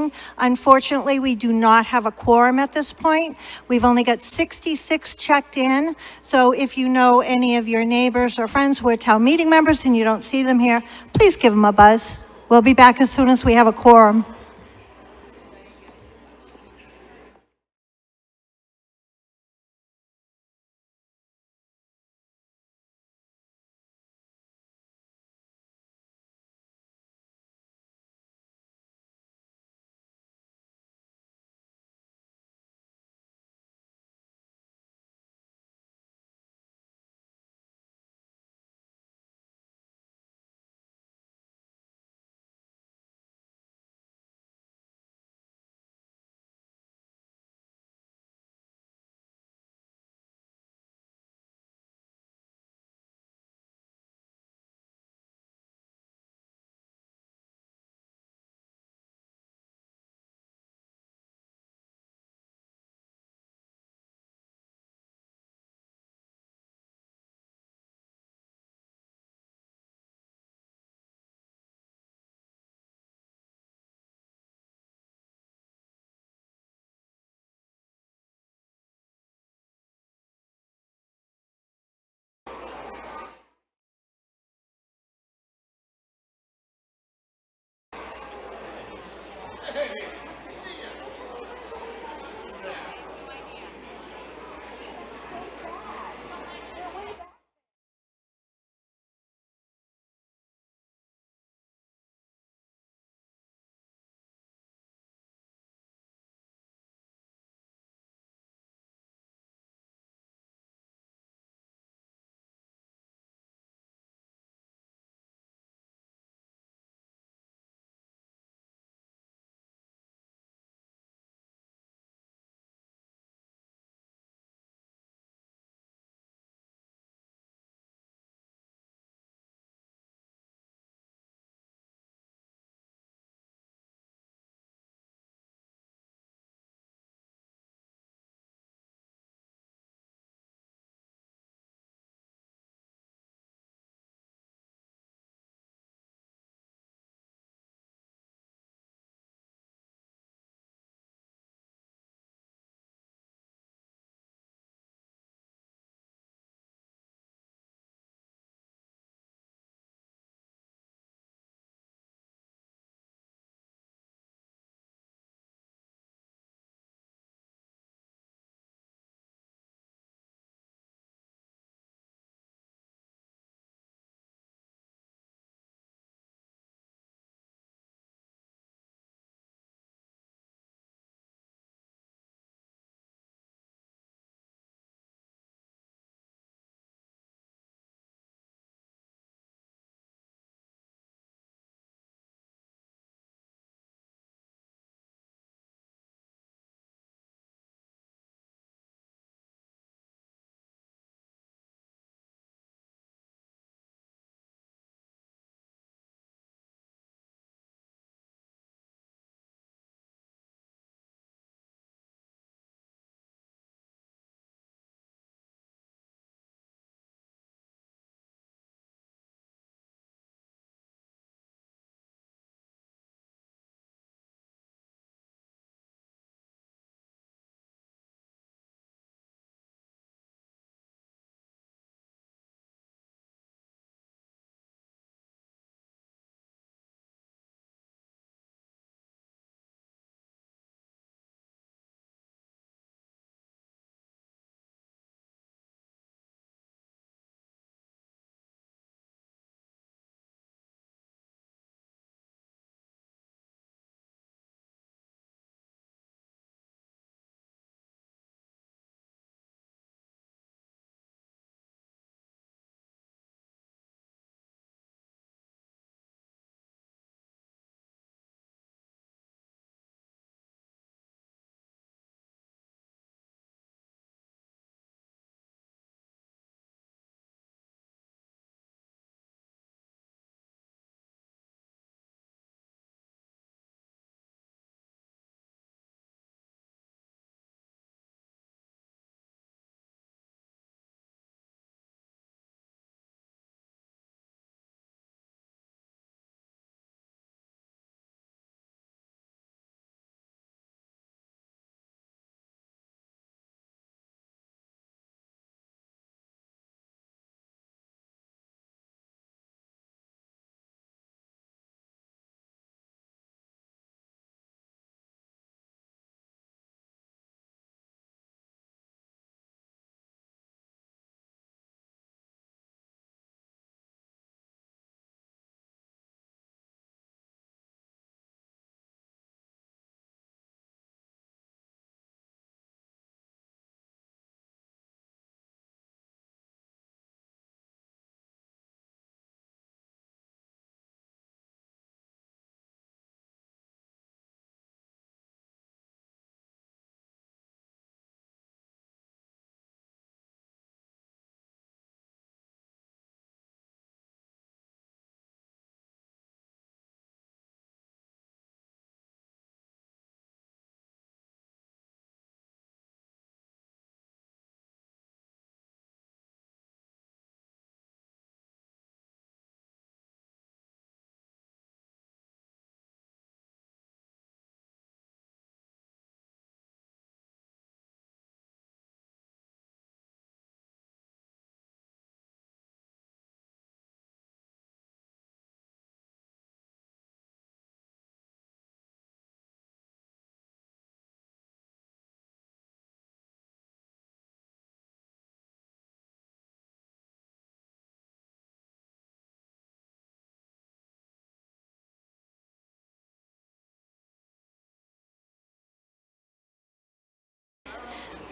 meeting. Unfortunately, we do not have a quorum at this point. We've only got 66 checked in. So if you know any of your neighbors or friends who are town meeting members and you don't see them here, please give them a buzz. We'll be back as soon as we have a quorum.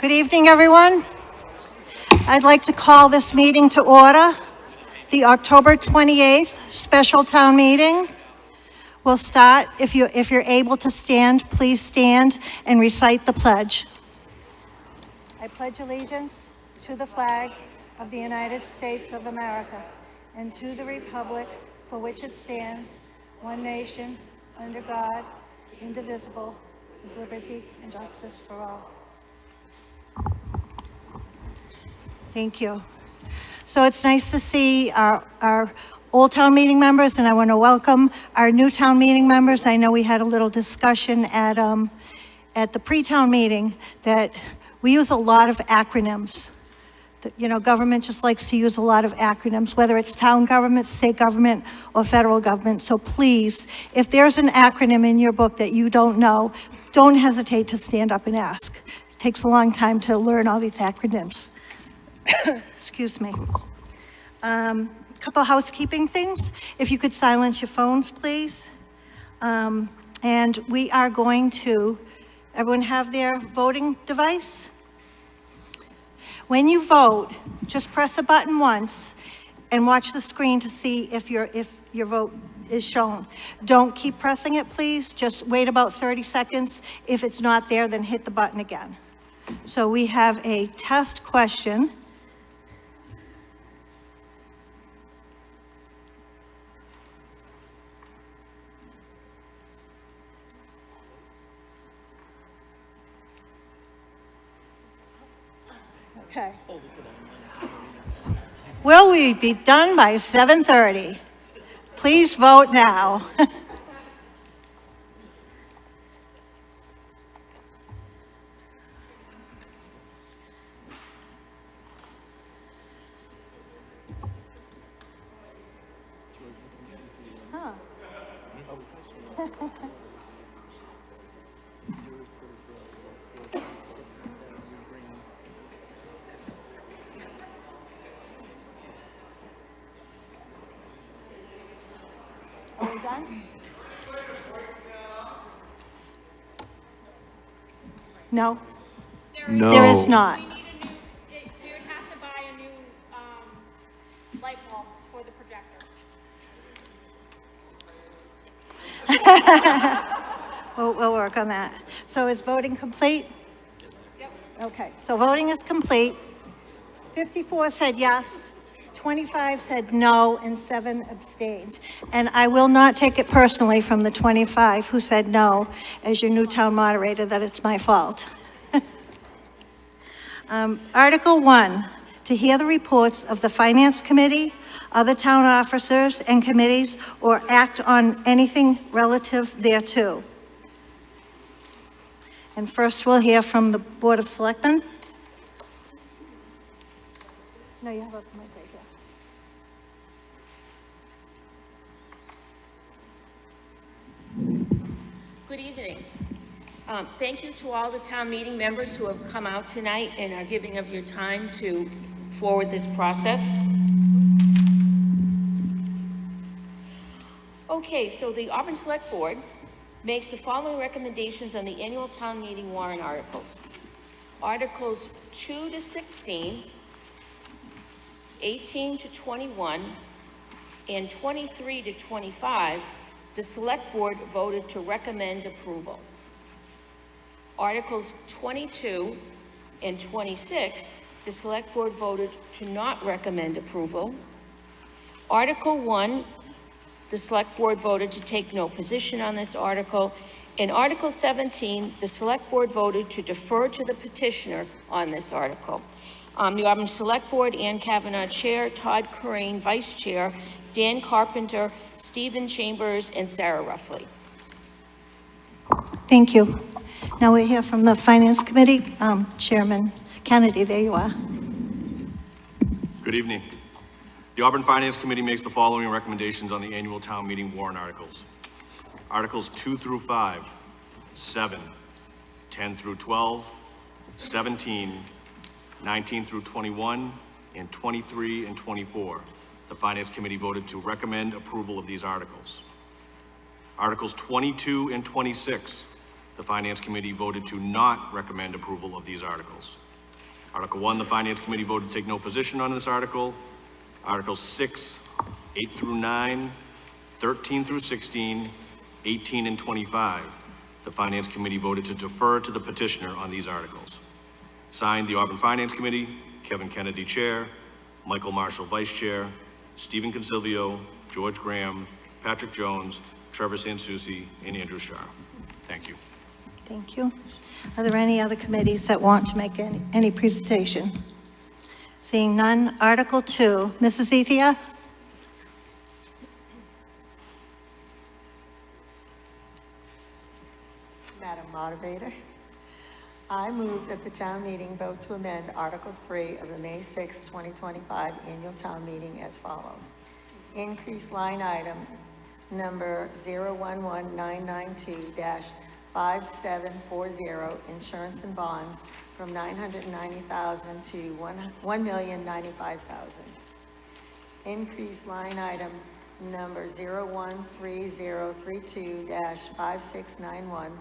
Good evening, everyone. I'd like to call this meeting to order. The October 28th special town meeting will start. If you're able to stand, please stand and recite the pledge. I pledge allegiance to the flag of the United States of America and to the republic for which it stands, one nation, under God, indivisible, with liberty and justice for all. Thank you. So it's nice to see our old town meeting members, and I want to welcome our new town meeting members. I know we had a little discussion at the pre-town meeting that we use a lot of acronyms. Government just likes to use a lot of acronyms, whether it's town government, state government, or federal government. So please, if there's an acronym in your book that you don't know, don't hesitate to stand up and ask. It takes a long time to learn all these acronyms. Excuse me. Couple housekeeping things. If you could silence your phones, please. And we are going to, everyone have their voting device? When you vote, just press a button once and watch the screen to see if your vote is shown. Don't keep pressing it, please. Just wait about 30 seconds. If it's not there, then hit the button again. So we have a test question. Okay. Will we be done by 7:30? Please vote now. Are we done? No? No. There is not. We would have to buy a new light bulb for the projector. We'll work on that. So is voting complete? Yep. Okay, so voting is complete. 54 said yes, 25 said no, and 7 abstained. And I will not take it personally from the 25 who said no, as your new town moderator, that it's my fault. Article 1, to hear the reports of the Finance Committee, other town officers and committees, or act on anything relative thereto. And first we'll hear from the Board of Selectmen. No, you have a mic right here. Good evening. Thank you to all the town meeting members who have come out tonight and are giving of your time to forward this process. Okay, so the Auburn Select Board makes the following recommendations on the annual town meeting warrant articles. Articles 2 to 16, 18 to 21, and 23 to 25, the Select Board voted to recommend approval. Articles 22 and 26, the Select Board voted to not recommend approval. Article 1, the Select Board voted to take no position on this article. In Article 17, the Select Board voted to defer to the petitioner on this article. The Auburn Select Board, Ann Kavanaugh Chair, Todd Corain Vice Chair, Dan Carpenter, Stephen Chambers, and Sarah Ruffley. Thank you. Now we hear from the Finance Committee. Chairman Kennedy, there you are. Good evening. The Auburn Finance Committee makes the following recommendations on the annual town meeting warrant articles. Articles 2 through 5, 7, 10 through 12, 17, 19 through 21, and 23 and 24. The Finance Committee voted to recommend approval of these articles. Articles 22 and 26, the Finance Committee voted to not recommend approval of these articles. Article 1, the Finance Committee voted to take no position on this article. Articles 6, 8 through 9, 13 through 16, 18, and 25. The Finance Committee voted to defer to the petitioner on these articles. Signed, the Auburn Finance Committee, Kevin Kennedy, Chair, Michael Marshall, Vice Chair, Stephen Consilvio, George Graham, Patrick Jones, Trevor Sansucci, and Andrew Shar. Thank you. Thank you. Are there any other committees that want to make any presentation? Seeing none, Article 2. Mrs. Ethia? Madam Moderator, I move that the town meeting vote to amend Article 3 of the May 6, 2025 annual town meeting as follows. Increase line item number 011992-5740 insurance and bonds from $990,000 to $1,095,000. Increase line item number 013032-5691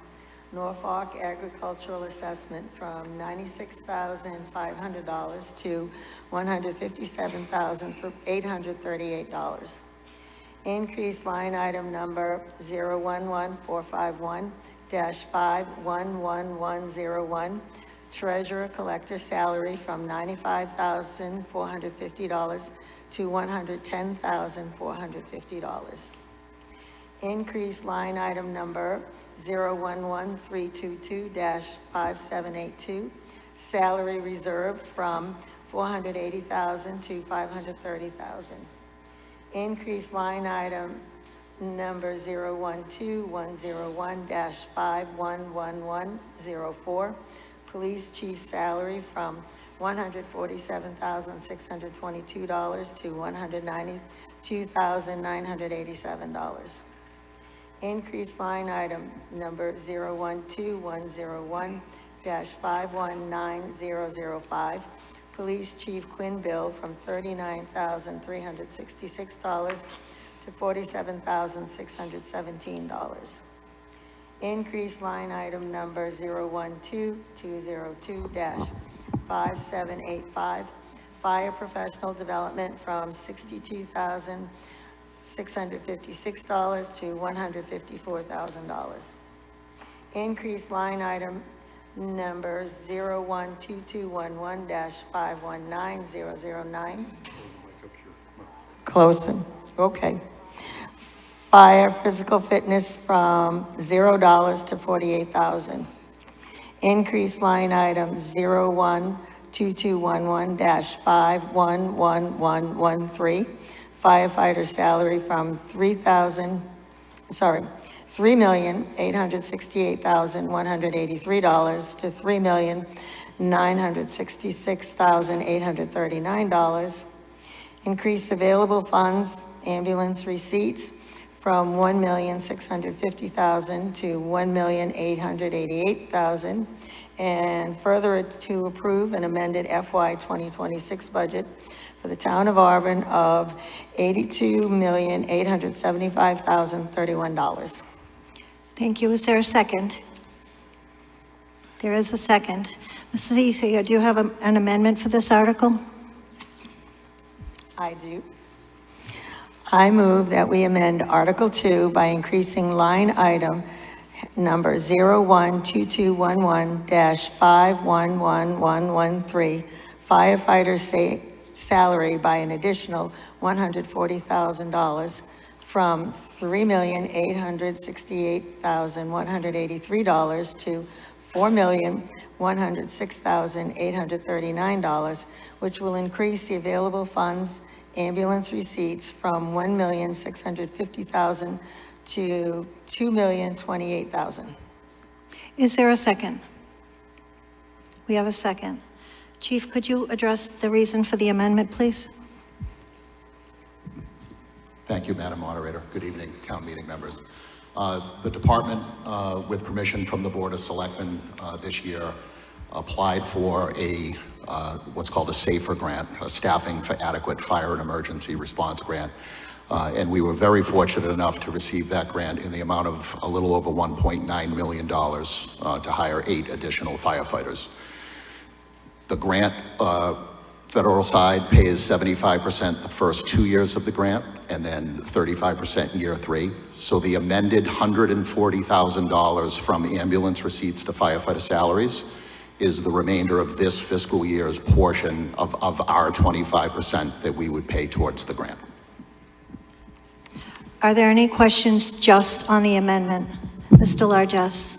Norfolk Agricultural Assessment from $96,500 to $157,838. Increase line item number 011451-51101 Treasurer Collector Salary from $95,450 to $110,450. Increase line item number 011322-5782 Salary Reserve from $480,000 to $530,000. Increase line item number 012101-511104 Police Chief Salary from $147,622 to $192,987. Increase line item number 012101-519005 Police Chief Quinn Bill from $39,366 to $47,617. Increase line item number 012202-5785 Fire Professional Development from $62,656 to $154,000. Increase line item number 012211-519009. Close, okay. Fire Physical Fitness from $0 to $48,000. Increase line item 012211-511113. Firefighter salary from $3,868,183 to $3,966,839. Increase available funds, ambulance receipts from $1,650,000 to $1,888,000. And further to approve an amended FY 2026 budget for the town of Auburn of $82,875,031. Thank you. Is there a second? There is a second. Mrs. Ethia, do you have an amendment for this article? I do. I move that we amend Article 2 by increasing line item number 012211-511113 firefighter salary by an additional $140,000 from $3,868,183 to $4,106,839, which will increase the available funds, ambulance receipts from $1,650,000 to $2,028,000. Is there a second? We have a second. Chief, could you address the reason for the amendment, please? Thank you, Madam Moderator. Good evening, town meeting members. The department, with permission from the Board of Selectmen this year, applied for a what's called a SAFER grant, a Staffing for Adequate Fire and Emergency Response grant. And we were very fortunate enough to receive that grant in the amount of a little over $1.9 million to hire 8 additional firefighters. The grant, federal side pays 75% the first 2 years of the grant, and then 35% in year 3. So the amended $140,000 from ambulance receipts to firefighter salaries is the remainder of this fiscal year's portion of our 25% that we would pay towards the grant. Are there any questions just on the amendment? Mr. Largess?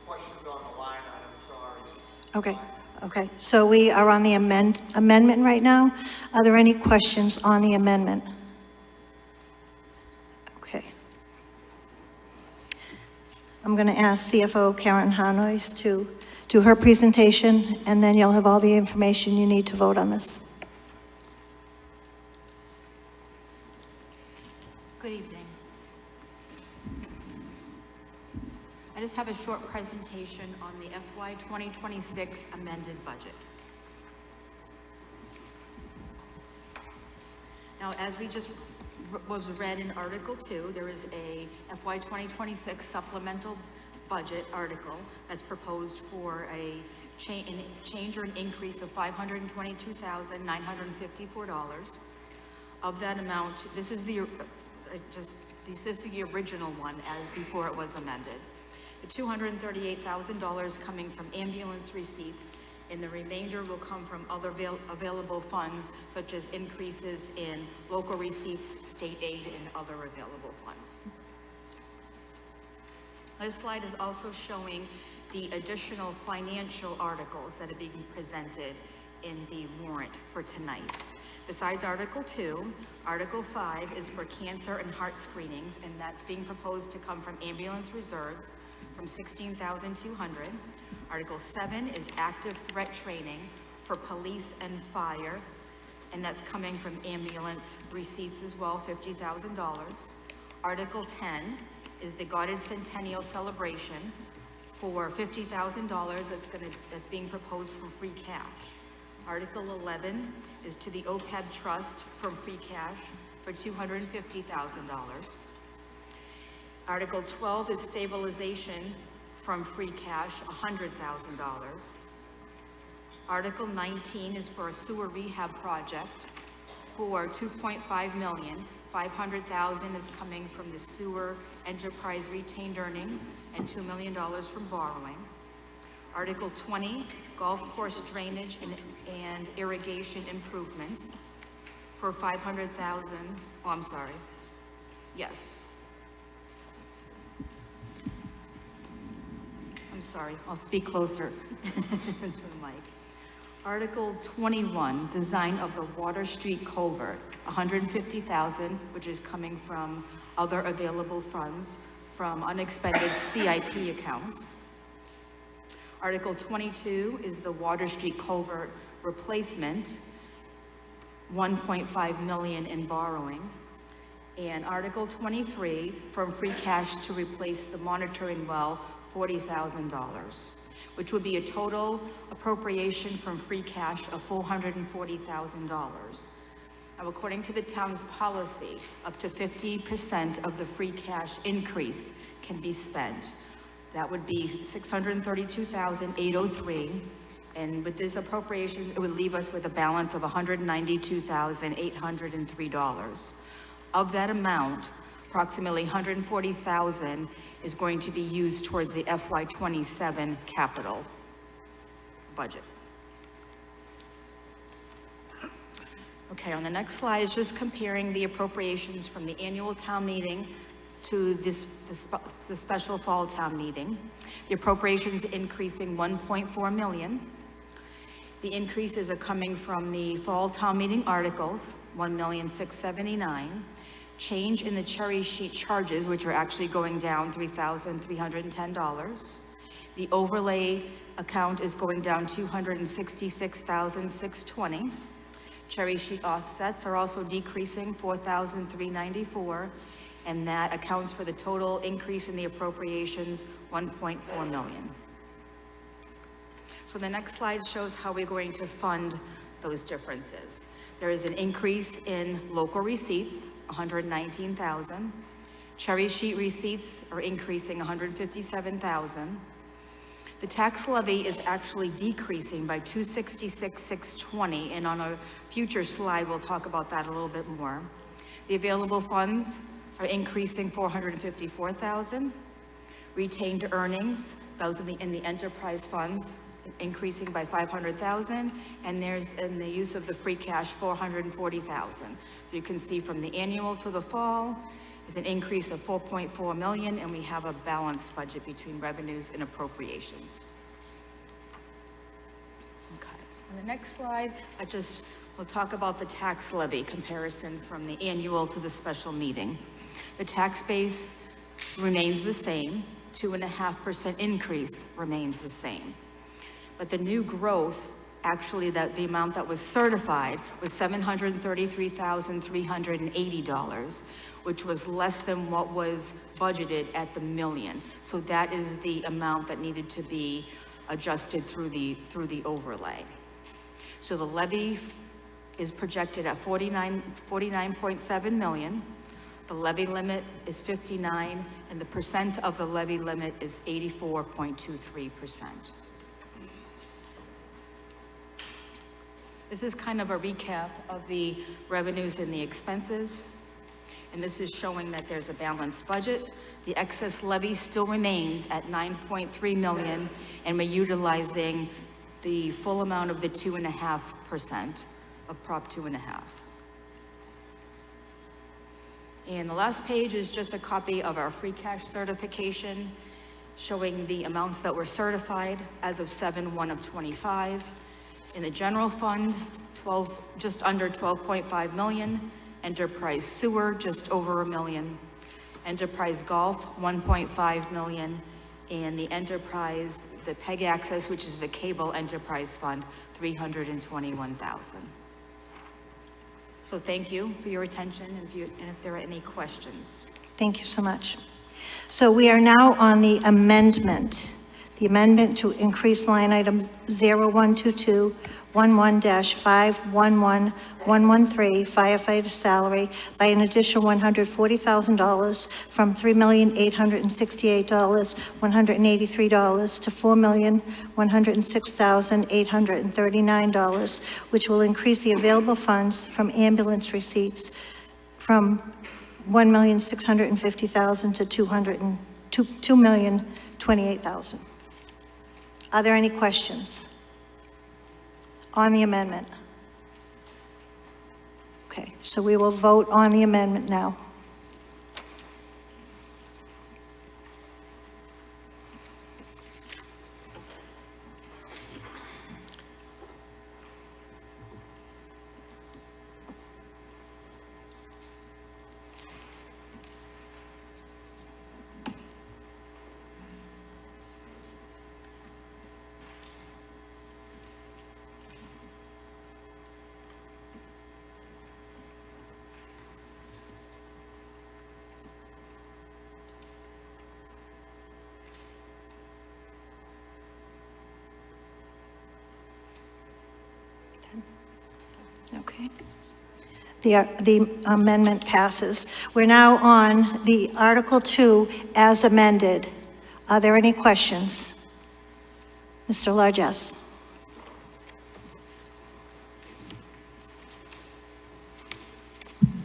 Questions on the line item, sorry. Okay, so we are on the amendment right now. Are there any questions on the amendment? Okay. I'm going to ask CFO Karen Hanois to do her presentation, and then you'll have all the information you need to vote on this. Good evening. I just have a short presentation on the FY 2026 amended budget. Now, as we just was read in Article 2, there is a FY 2026 supplemental budget article that's proposed for a change or an increase of $522,954. Of that amount, this is the original one as before it was amended. The $238,000 coming from ambulance receipts, and the remainder will come from other available funds, such as increases in local receipts, state aid, and other available funds. This slide is also showing the additional financial articles that are being presented in the warrant for tonight. Besides Article 2, Article 5 is for cancer and heart screenings, and that's being proposed to come from ambulance reserves from $16,200. Article 7 is active threat training for police and fire, and that's coming from ambulance receipts as well, $50,000. Article 10 is the Goddard Centennial Celebration for $50,000 that's being proposed from free cash. Article 11 is to the OPEB Trust from free cash for $250,000. Article 12 is stabilization from free cash, $100,000. Article 19 is for a sewer rehab project for $2.5 million. $500,000 is coming from the sewer enterprise retained earnings and $2 million from borrowing. Article 20, golf course drainage and irrigation improvements for $500,000. Oh, I'm sorry. Yes. I'm sorry, I'll speak closer to the mic. Article 21, design of the Water Street Culvert, $150,000, which is coming from other available funds from unexpended CIP accounts. Article 22 is the Water Street Culvert replacement, $1.5 million in borrowing. And Article 23, from free cash to replace the monitoring well, $40,000, which would be a total appropriation from free cash of $440,000. Now, according to the town's policy, up to 50% of the free cash increase can be spent. That would be $632,803, and with this appropriation, it would leave us with a balance of $192,803. Of that amount, approximately $140,000 is going to be used towards the FY27 capital budget. Okay, on the next slide is just comparing the appropriations from the annual town meeting to the special fall town meeting. The appropriations increasing $1.4 million. The increases are coming from the fall town meeting articles, $1,679,000. Change in the cherry sheet charges, which are actually going down $3,310. The overlay account is going down $266,620. Cherry sheet offsets are also decreasing $4,394, and that accounts for the total increase in the appropriations, $1.4 million. So the next slide shows how we're going to fund those differences. There is an increase in local receipts, $119,000. Cherry sheet receipts are increasing $157,000. The tax levy is actually decreasing by 266,620, and on a future slide, we'll talk about that a little bit more. The available funds are increasing 454,000. Retained earnings, those in the enterprise funds, increasing by 500,000, and there's, in the use of the free cash, 440,000. So you can see from the annual to the fall, is an increase of 4.4 million, and we have a balanced budget between revenues and appropriations. Okay, on the next slide, we'll talk about the tax levy comparison from the annual to the special meeting. The tax base remains the same, 2.5% increase remains the same. But the new growth, actually, the amount that was certified was $733,380, which was less than what was budgeted at the million. So that is the amount that needed to be adjusted through the overlay. So the levy is projected at 49.7 million. The levy limit is 59, and the percent of the levy limit is 84.23%. This is kind of a recap of the revenues and the expenses. And this is showing that there's a balanced budget. The excess levy still remains at 9.3 million, and we're utilizing the full amount of the 2.5% of Prop 2.5. And the last page is just a copy of our free cash certification, showing the amounts that were certified as of 7/1/25. In the general fund, just under 12.5 million. Enterprise sewer, just over $1 million. Enterprise golf, 1.5 million. And the enterprise, the PEG access, which is the cable enterprise fund, 321,000. So thank you for your attention, and if there are any questions. Thank you so much. So we are now on the amendment to increase line item 0122-11-511113 firefighter salary by an additional $140,000 from $3,868,183 to $4,106,839, which will increase the available funds from ambulance receipts from $1,650,000 to $2,028,000. Are there any questions on the amendment? Okay, so we will vote on the amendment now. Okay. The amendment passes. We're now on the Article 2 as amended. Are there any questions? Mr. Largess.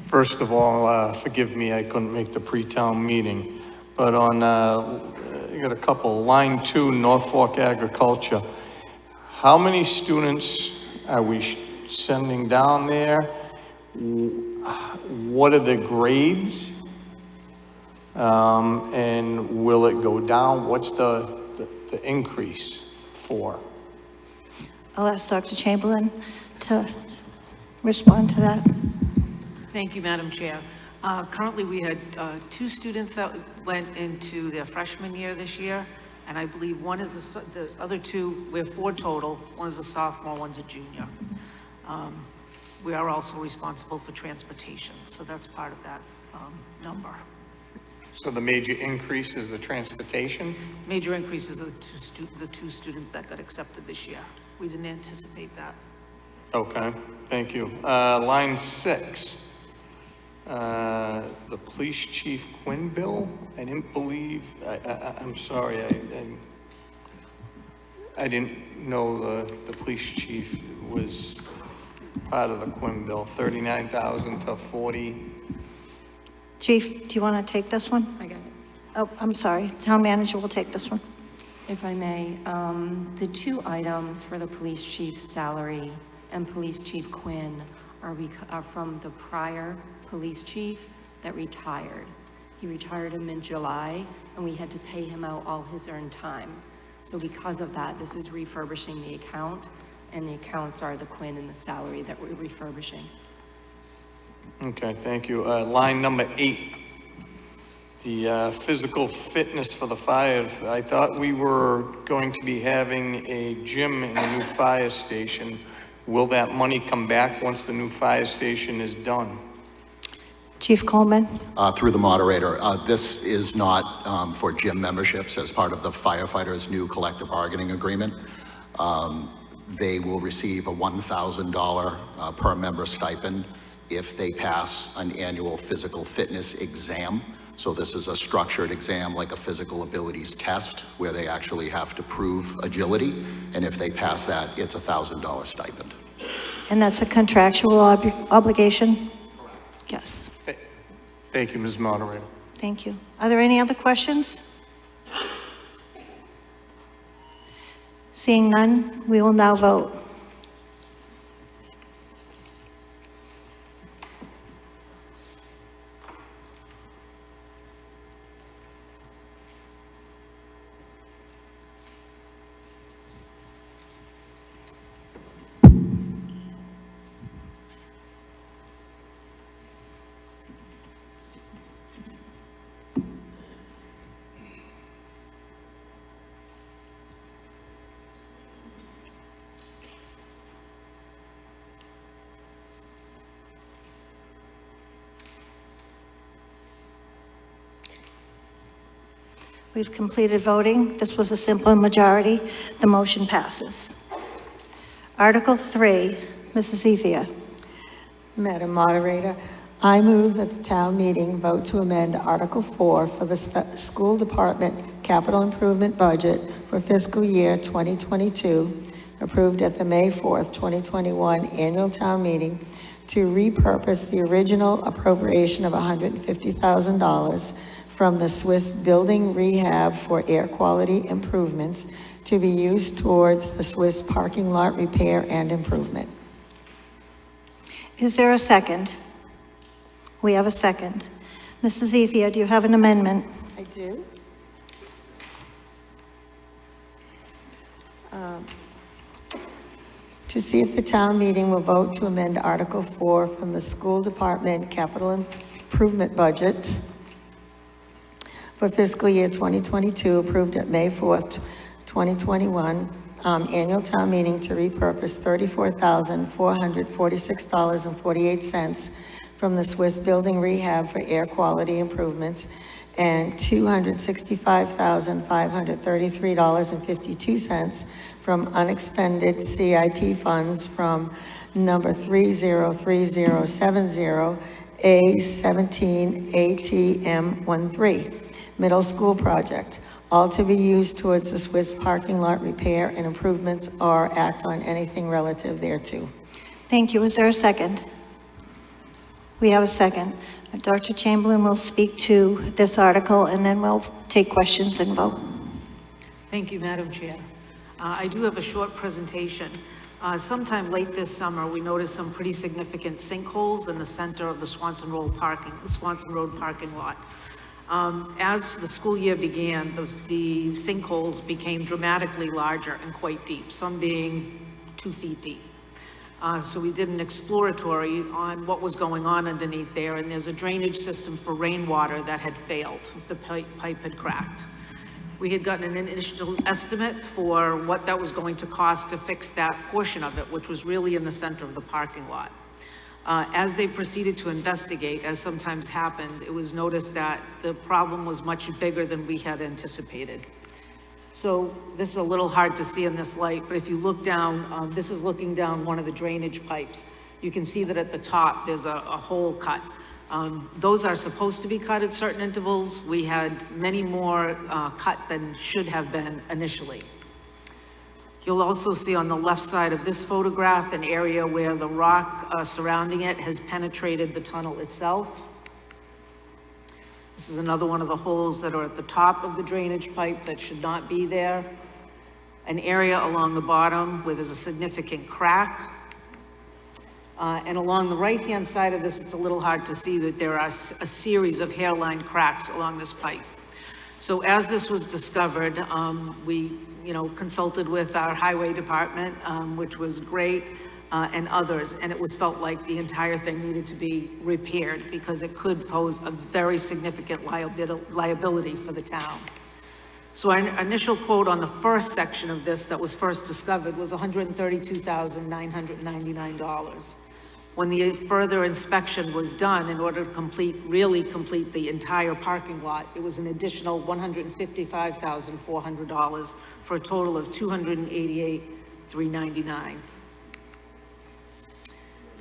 First of all, forgive me, I couldn't make the pre-town meeting, but on, you got a couple, line 2, Norfolk Agriculture. How many students are we sending down there? What are the grades? And will it go down? What's the increase for? I'll ask Dr. Chamberlain to respond to that. Thank you, Madam Chair. Currently, we had 2 students that went into their freshman year this year, and I believe one is the other 2, we have 4 total. One is a sophomore, one's a junior. We are also responsible for transportation, so that's part of that number. So the major increase is the transportation? Major increases are the two students that got accepted this year. We didn't anticipate that. Okay, thank you. Line 6, the police chief Quinn bill. I didn't believe, I'm sorry, I didn't know the police chief was part of the Quinn bill, 39,000 to 40. Chief, do you want to take this one? I got it. Oh, I'm sorry. Town manager will take this one. If I may, the two items for the police chief's salary and Police Chief Quinn are from the prior police chief that retired. He retired in mid-July, and we had to pay him out all his earned time. So because of that, this is refurbishing the account, and the accounts are the Quinn and the salary that we're refurbishing. Okay, thank you. Line number 8, the physical fitness for the fire. I thought we were going to be having a gym in the new fire station. Will that money come back once the new fire station is done? Chief Coleman? Through the moderator, this is not for gym memberships as part of the firefighters' new collective bargaining agreement. They will receive a $1,000 per member stipend if they pass an annual physical fitness exam. So this is a structured exam, like a physical abilities test, where they actually have to prove agility. And if they pass that, it's a $1,000 stipend. And that's a contractual obligation? Yes. Thank you, Ms. Moderator. Thank you. Are there any other questions? Seeing none, we will now vote. We've completed voting. This was a simple majority. The motion passes. Article 3, Mrs. Ethia. Madam Moderator, I move that the town meeting vote to amend Article 4 for the school department capital improvement budget for fiscal year 2022, approved at the May 4th, 2021 annual town meeting, to repurpose the original appropriation of $150,000 from the Swiss Building Rehab for air quality improvements to be used towards the Swiss parking lot repair and improvement. Is there a second? We have a second. Mrs. Ethia, do you have an amendment? I do. To see if the town meeting will vote to amend Article 4 from the school department capital improvement budget for fiscal year 2022, approved at May 4th, 2021, annual town meeting, to repurpose $34,446.48 from the Swiss Building Rehab for air quality improvements and $265,533.52 from unexpended CIP funds from number 303070 A17 ATM13, middle school project, all to be used towards the Swiss parking lot repair and improvements or act on anything relative thereto. Thank you. Is there a second? We have a second. Dr. Chamberlain will speak to this article, and then we'll take questions and vote. Thank you, Madam Chair. I do have a short presentation. Sometime late this summer, we noticed some pretty significant sinkholes in the center of the Swanson Road parking lot. As the school year began, the sinkholes became dramatically larger and quite deep, some being 2 feet deep. So we did an exploratory on what was going on underneath there, and there's a drainage system for rainwater that had failed. The pipe had cracked. We had gotten an initial estimate for what that was going to cost to fix that portion of it, which was really in the center of the parking lot. As they proceeded to investigate, as sometimes happened, it was noticed that the problem was much bigger than we had anticipated. So this is a little hard to see in this light, but if you look down, this is looking down one of the drainage pipes. You can see that at the top, there's a hole cut. Those are supposed to be cut at certain intervals. We had many more cut than should have been initially. You'll also see on the left side of this photograph an area where the rock surrounding it has penetrated the tunnel itself. This is another one of the holes that are at the top of the drainage pipe that should not be there. An area along the bottom where there's a significant crack. And along the right-hand side of this, it's a little hard to see that there are a series of hairline cracks along this pipe. So as this was discovered, we, consulted with our highway department, which was great, and others, and it was felt like the entire thing needed to be repaired because it could pose a very significant liability for the town. So our initial quote on the first section of this that was first discovered was $132,999. When the further inspection was done, in order to really complete the entire parking lot, it was an additional $155,400 for a total of $288,399.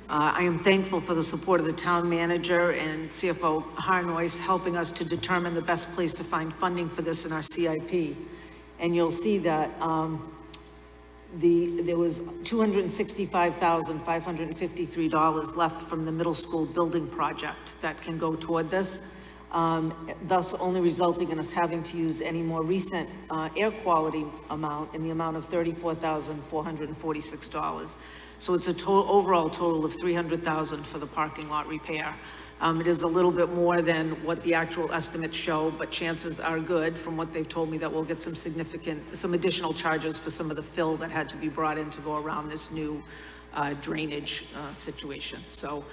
I am thankful for the support of the town manager and CFO Harnois helping us to determine the best place to find funding for this in our CIP. And you'll see that there was $265,553 left from the middle school building project that can go toward this, thus only resulting in us having to use any more recent air quality amount in the amount of $34,446. So it's a overall total of $300,000 for the parking lot repair. It is a little bit more than what the actual estimates show, but chances are good from what they've told me that we'll get some additional charges for some of the fill that had to be brought in to go around this new drainage situation. So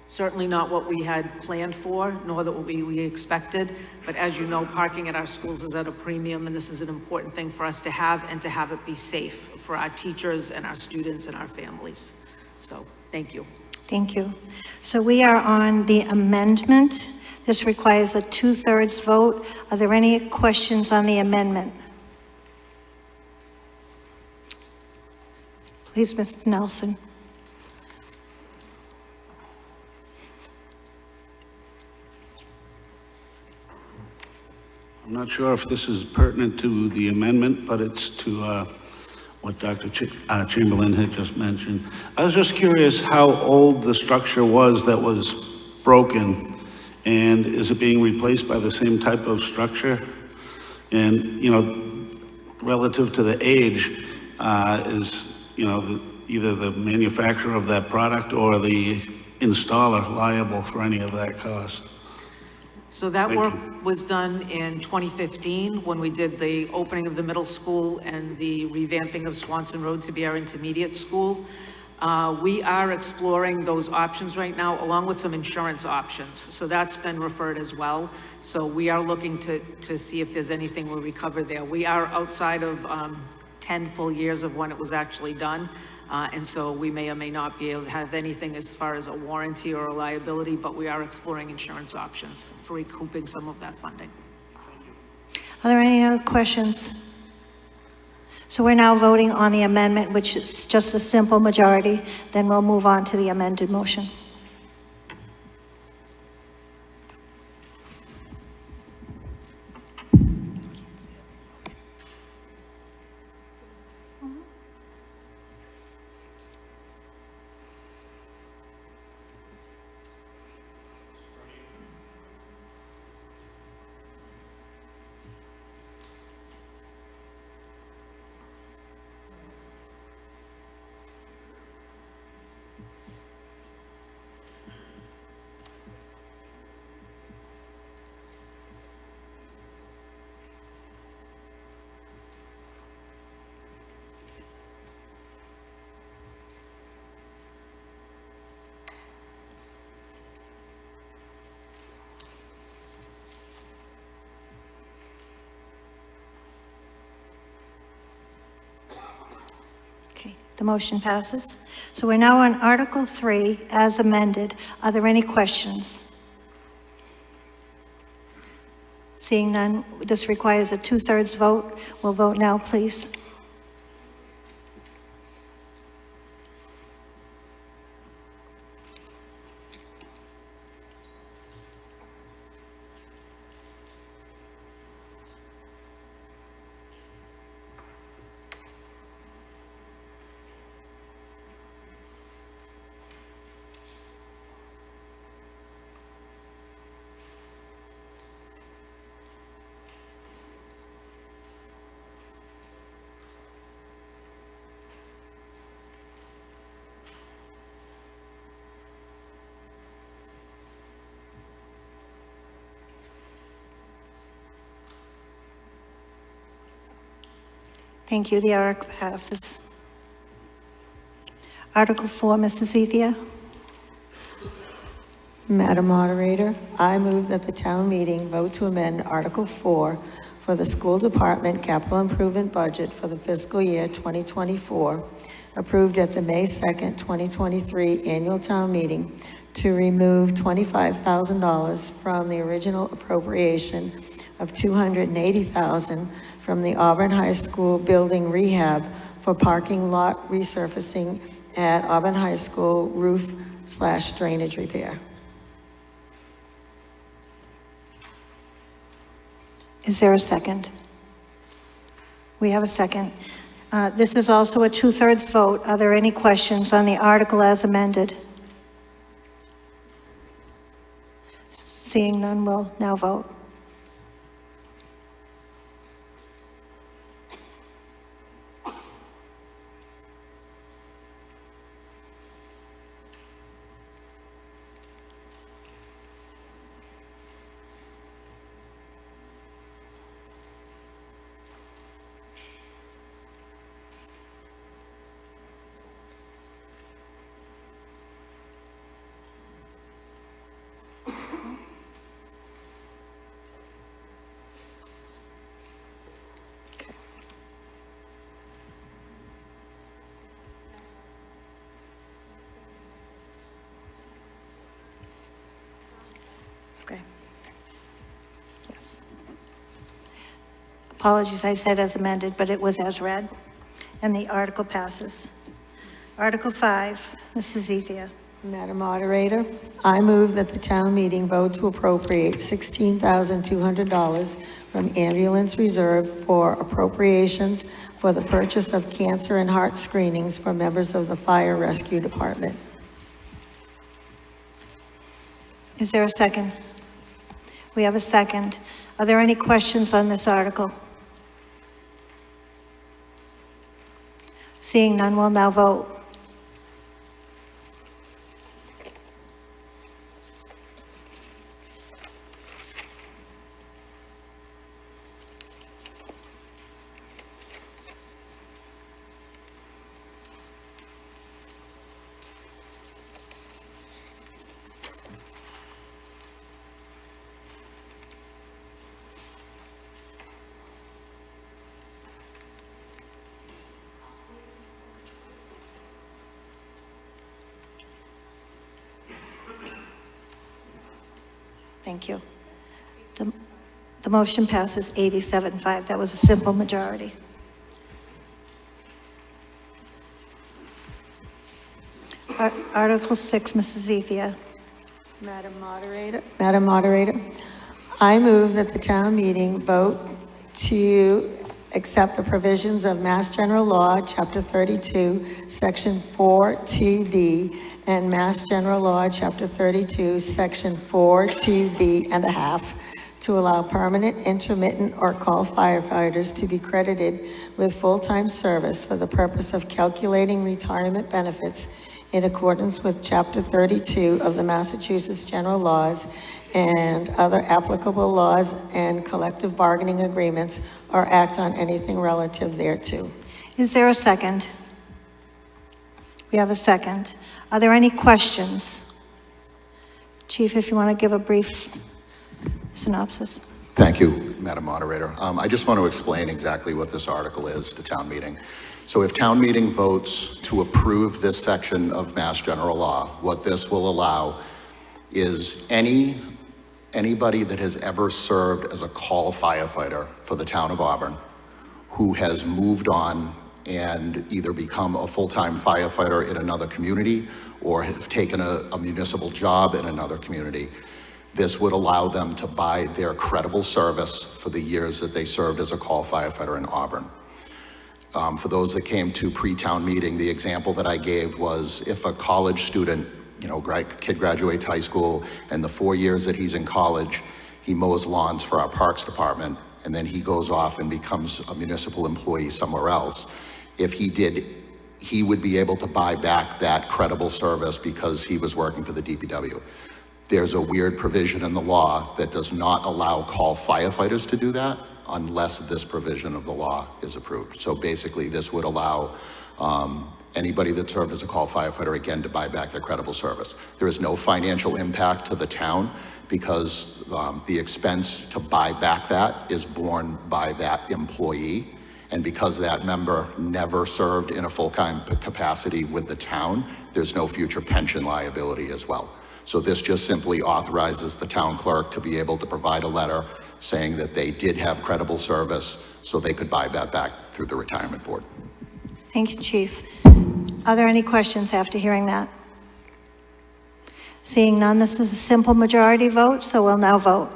certainly not what we had planned for, nor that what we expected. But as you know, parking at our schools is at a premium, and this is an important thing for us to have and to have it be safe for our teachers and our students and our families. So thank you. Thank you. So we are on the amendment. This requires a 2/3 vote. Are there any questions on the amendment? Please, Mr. Nelson. I'm not sure if this is pertinent to the amendment, but it's to what Dr. Chamberlain had just mentioned. I was just curious how old the structure was that was broken, and is it being replaced by the same type of structure? And, relative to the age, is, either the manufacturer of that product or the installer liable for any of that cost? So that Thank work you. was done in 2015 when we did the opening of the middle school and the revamping of Swanson Road to be our intermediate school. We are exploring those options right now, along with some insurance options. So that's been referred as well. So we are looking to see if there's anything we'll recover there. We are outside of 10 full years of when it was actually done. And so we may or may not be able to have anything as far as a warranty or a liability, but we are exploring insurance options for recouping some of that funding. Are there any other questions? So we're now voting on the amendment, which is just a simple majority. Then we'll move on to the amended motion. Okay, the motion passes. So we're now on Article 3 as amended. Are there any questions? Seeing none, this requires a 2/3 vote. We'll vote now, please. Thank you. The article passes. Article 4, Mrs. Ethia. Madam Moderator, I move that the town meeting vote to amend Article 4 for the school department capital improvement budget for the fiscal year 2024, approved at the May 2nd, 2023 annual town meeting, to remove $25,000 from the original appropriation of $280,000 from the Auburn High School building rehab for parking lot resurfacing at Auburn High School roof/drainage repair. Is there a second? We have a second. This is also a 2/3 vote. Are there any questions on the article as amended? Seeing none, we'll now vote. Okay. Yes. Apologies, I said as amended, but it was as read, and the article passes. Article 5, Mrs. Ethia. Madam Moderator, I move that the town meeting vote to appropriate $16,200 from ambulance reserve for appropriations for the purchase of cancer and heart screenings for members of the fire rescue department. Is there a second? We have a second. Are there any questions on this article? Seeing none, we'll now vote. Thank you. The motion passes 87-5. That was a simple majority. Article 6, Mrs. Ethia. Madam Moderator, I move that the town meeting vote to accept the provisions of Mass General Law, Chapter 32, Section 4-2B, and Mass General Law, Chapter 32, Section 4-2B and a half, to allow permanent, intermittent, or call firefighters to be credited with full-time service for the purpose of calculating retirement benefits in accordance with Chapter 32 of the Massachusetts General Laws and other applicable laws and collective bargaining agreements, or act on anything relative thereto. Is there a second? We have a second. Are there any questions? Chief, if you want to give a brief synopsis. Thank you, Madam Moderator. I just want to explain exactly what this article is to town meeting. So if town meeting votes to approve this section of Mass General Law, what this will allow is anybody that has ever served as a call firefighter for the town of Auburn who has moved on and either become a full-time firefighter in another community or have taken a municipal job in another community, this would allow them to buy their credible service for the years that they served as a call firefighter in Auburn. For those that came to pre-town meeting, the example that I gave was if a college student, kid graduates high school, and the 4 years that he's in college, he mows lawns for our parks department, and then he goes off and becomes a municipal employee somewhere else. If he did, he would be able to buy back that credible service because he was working for the DPW. There's a weird provision in the law that does not allow call firefighters to do that. unless this provision of the law is approved. So basically, this would allow anybody that served as a call firefighter, again, to buy back their credible service. There is no financial impact to the town because the expense to buy back that is borne by that employee. And because that member never served in a full-time capacity with the town, there's no future pension liability as well. So this just simply authorizes the town clerk to be able to provide a letter saying that they did have credible service so they could buy that back through the retirement board. Thank you, Chief. Are there any questions after hearing that? Seeing none, this is a simple majority vote, so we'll now vote.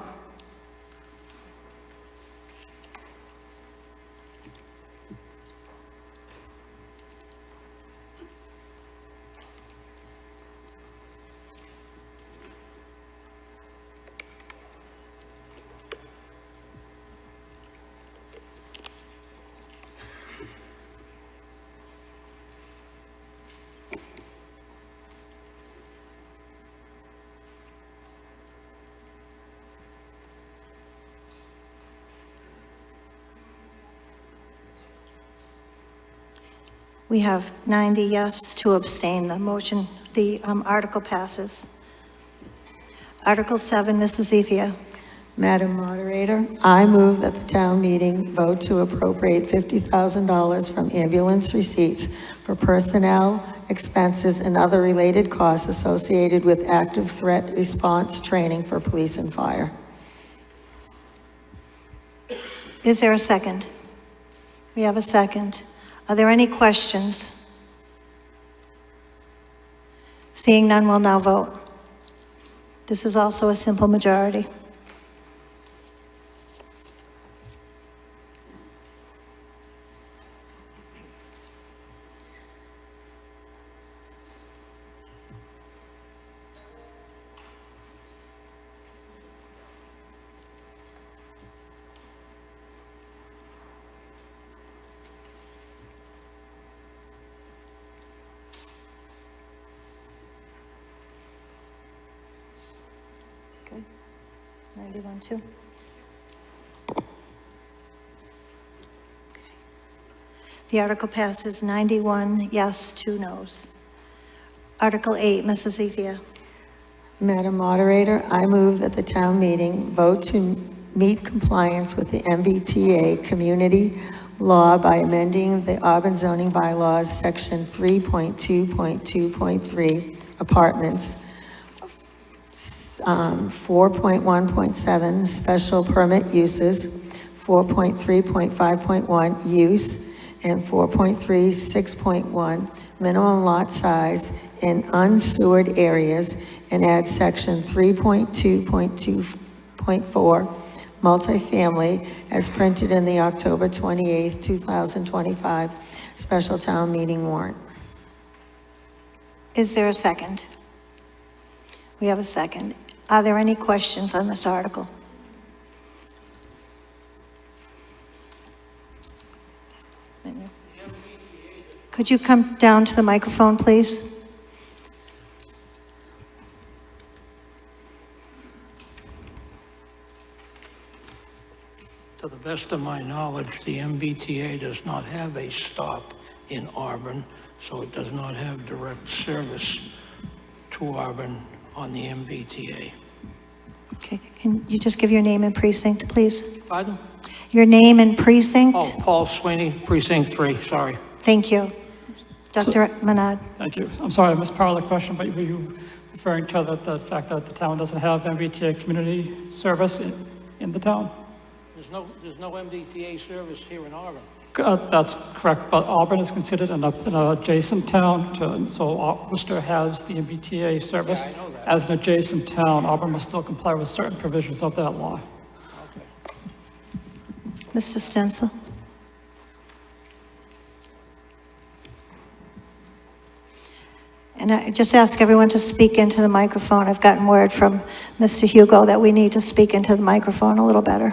We have 90 yes, 2 abstain. The motion, the article passes. Article 7, Mrs. Ethia. Madam Moderator, I move that the town meeting vote to appropriate $50,000 from ambulance receipts for personnel, expenses, and other related costs associated with active threat response training for police and fire. Is there a second? We have a second. Are there any questions? Seeing none, we'll now vote. This is also a simple majority. Okay, 91, 2. The article passes 91 yes, 2 noes. Article 8, Mrs. Ethia. Madam Moderator, I move that the town meeting vote to meet compliance with the MBTA community law by amending the Auburn zoning bylaws, section 3.2.2.3, apartments, 4.1.7, special permit uses, 4.3.5.1, use, and 4.36.1, minimum lot size in unsewered areas, and add section 3.2.2.4, multifamily, as printed in the October 28th, 2025 special town meeting warrant. Is there a second? We have a second. Are there any questions on this article? Could you come down to the microphone, please? To the best of my knowledge, the MBTA does not have a stop in Auburn, so it does not have direct service to Auburn on the MBTA. Okay, can you just give your name and precinct, please? Pardon? Your name and precinct? Oh, Paul Sweeney, Precinct 3, sorry. Thank you. Dr. Manad. Thank you. I'm sorry, I missed part of the question, but were you referring to the fact that the town doesn't have MBTA community service in the town? There's no MBTA service here in Auburn. That's correct, but Auburn is considered an adjacent town, so Worcester has the MBTA service. Yeah, I know that. As an adjacent town, Auburn must still comply with certain provisions of that law. Okay. Mr. Stencil. And I just ask everyone to speak into the microphone. I've gotten word from Mr. Hugo that we need to speak into the microphone a little better.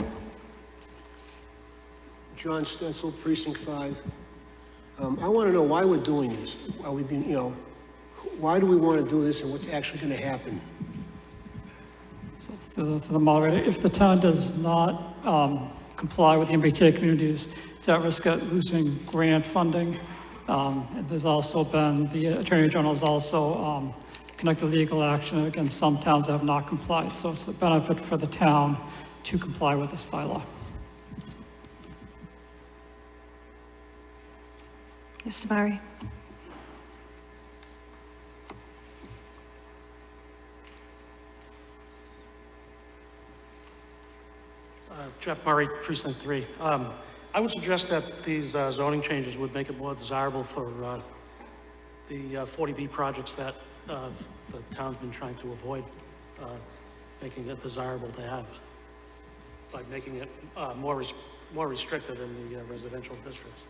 John Stencil, Precinct 5. I want to know why we're doing this. Are we being, why do we want to do this and what's actually going to happen? So to the moderator, if the town does not comply with the MBTA communities is at risk of losing grant funding. And there's also been, the Attorney General has also conducted legal action against some towns that have not complied. So it's a benefit for the town to comply with this bylaw. Mr. Murray? Jeff Murray, Precinct 3. I would suggest that these zoning changes would make it more desirable for the 40B projects that the town's been trying to avoid making it desirable to have by making it more restrictive in the residential districts.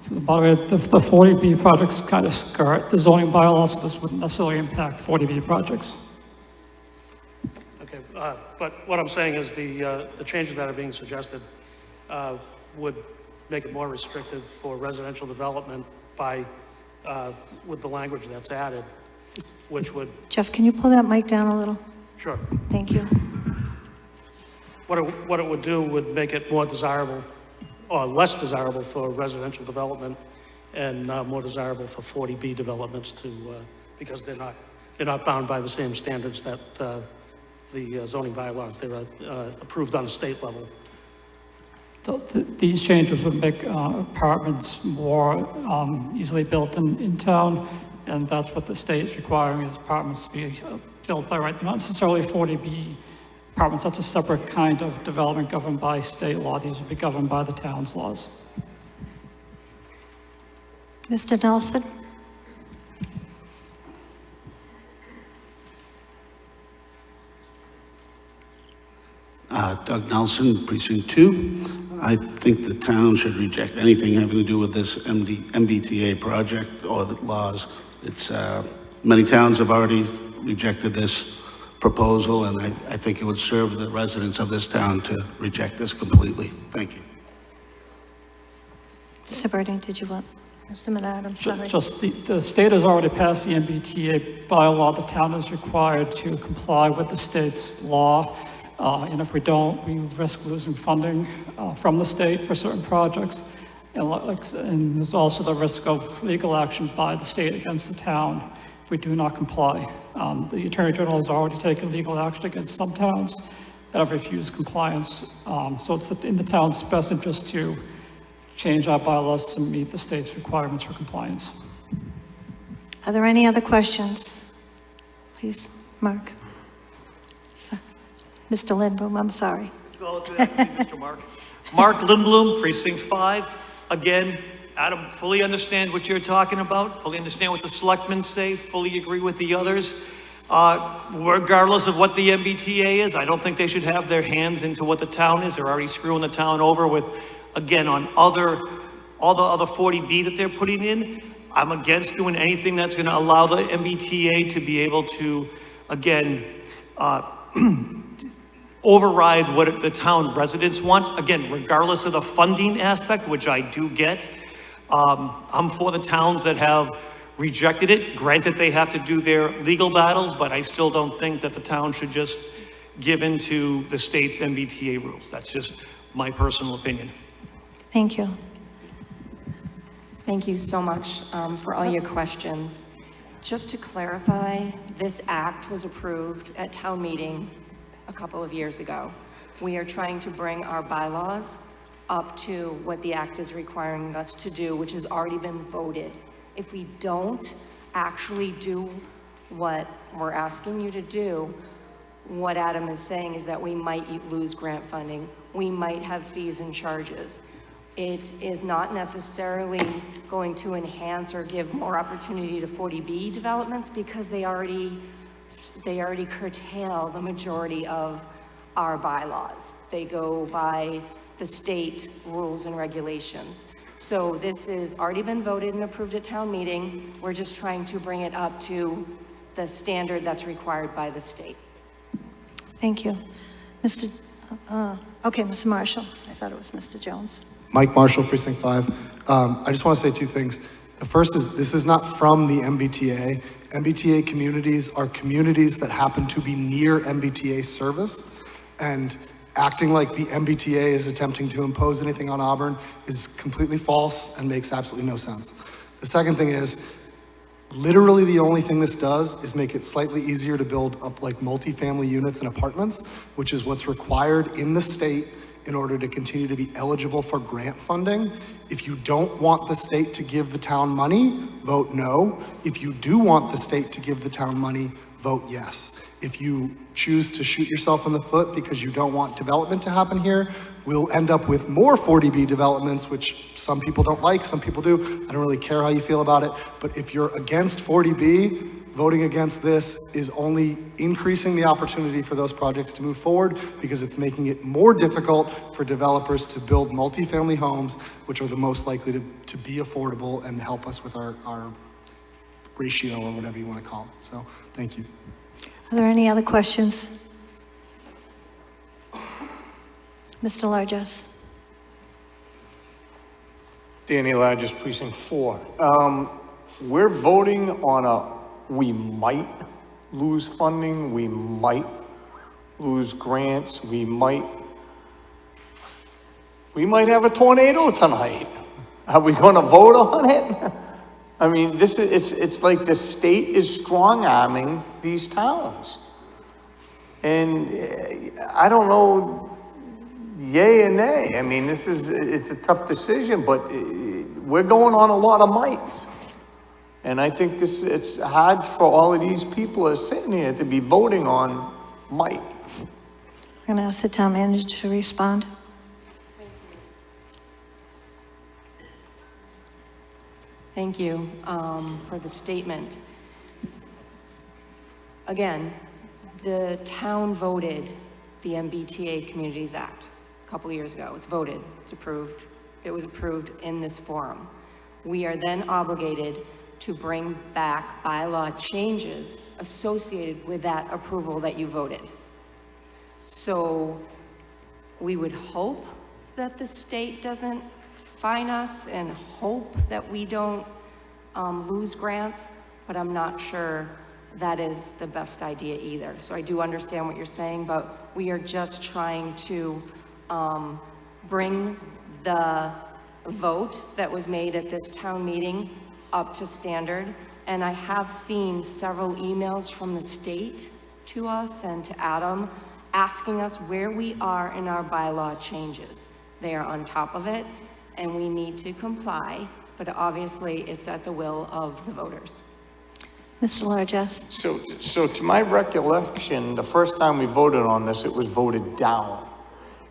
So by the way, the 40B projects kind of skirt the zoning bylaws, so this wouldn't necessarily impact 40B projects. Okay, but what I'm saying is the changes that are being suggested would make it more restrictive for residential development by, with the language that's added, which would... Jeff, can you pull that mic down a little? Sure. Thank you. What it would do would make it more desirable, or less desirable for residential development, and more desirable for 40B developments to, because they're not bound by the same standards that the zoning bylaws. They're approved on a state level. So these changes would make apartments more easily built in town, and that's what the state is requiring, is apartments to be built by right. They're not necessarily 40B apartments. That's a separate kind of development governed by state law. These would be governed by the town's laws. Mr. Nelson? Doug Nelson, Precinct 2. I think the town should reject anything having to do with this MBTA project or the laws. It's, many towns have already rejected this proposal, and I think it would serve the residents of this town to reject this completely. Thank you. Mr. Birding, did you want? Mr. Menard, I'm sorry. Just the state has already passed the MBTA bylaw. The town is required to comply with the state's law. And if we don't, we risk losing funding from the state for certain projects. And there's also the risk of legal action by the state against the town if we do not comply. The Attorney General has already taken legal action against some towns that have refused compliance. So it's in the town's best interest to change our bylaws to meet the state's requirements for compliance. Are there any other questions? Please, Mark. Mr. Lindblom, I'm sorry. It's all good after me, Mr. Mark. Mark Lindblom, Precinct 5. Again, Adam, fully understand what you're talking about, fully understand what the selectmen say, fully agree with the others. Regardless of what the MBTA is, I don't think they should have their hands into what the town is. They're already screwing the town over with, again, on all the other 40B that they're putting in. I'm against doing anything that's gonna allow the MBTA to be able to, again, override what the town residents want. Again, regardless of the funding aspect, which I do get, I'm for the towns that have rejected it. Granted, they have to do their legal battles, but I still don't think that the town should just give in to the state's MBTA rules. That's just my personal opinion. Thank you. Thank you so much for all your questions. Just to clarify, this act was approved at town meeting a couple of years ago. We are trying to bring our bylaws up to what the act is requiring us to do, which has already been voted. If we don't actually do what we're asking you to do, what Adam is saying is that we might lose grant funding. We might have fees and charges. It is not necessarily going to enhance or give more opportunity to 40B developments because they already curtail the majority of our bylaws. They go by the state rules and regulations. So this has already been voted and approved at town meeting. We're just trying to bring it up to the standard that's required by the state. Thank you. Okay, Mr. Marshall. I thought it was Mr. Jones. Mike Marshall, Precinct 5. I just want to say two things. The first is, this is not from the MBTA. MBTA communities are communities that happen to be near MBTA service. And acting like the MBTA is attempting to impose anything on Auburn is completely false and makes absolutely no sense. The second thing is, literally the only thing this does is make it slightly easier to build up like multifamily units and apartments, which is what's required in the state in order to continue to be eligible for grant funding. If you don't want the state to give the town money, vote no. If you do want the state to give the town money, vote yes. If you choose to shoot yourself in the foot because you don't want development to happen here, we'll end up with more 40B developments, which some people don't like, some people do. I don't really care how you feel about it, but if you're against 40B, voting against this is only increasing the opportunity for those projects to move forward because it's making it more difficult for developers to build multifamily homes, which are the most likely to be affordable and help us with our ratio or whatever you want to call it. So, thank you. Are there any other questions? Mr. Largess. Danny Largess, Precinct 4. We're voting on we might lose funding, we might lose grants, we might have a tornado tonight. Are we gonna vote on it? I mean, it's like the state is strong-arming these towns. And I don't know, yay or nay. I mean, it's a tough decision, but we're going on a lot of mights. And I think it's hard for all of these people that are sitting here to be voting on might. I'm gonna ask the town manager to respond. Thank you for the statement. Again, the town voted the MBTA Communities Act a couple of years ago. It's voted, it's approved. It was approved in this forum. We are then obligated to bring back bylaw changes associated with that approval that you voted. So we would hope that the state doesn't fine us and hope that we don't lose grants, but I'm not sure that is the best idea either. So I do understand what you're saying, but we are just trying to bring the vote that was made at this town meeting up to standard. And I have seen several emails from the state to us and to Adam asking us where we are in our bylaw changes. They are on top of it and we need to comply, but obviously it's at the will of the voters. Mr. Largess. So to my recollection, the first time we voted on this, it was voted down.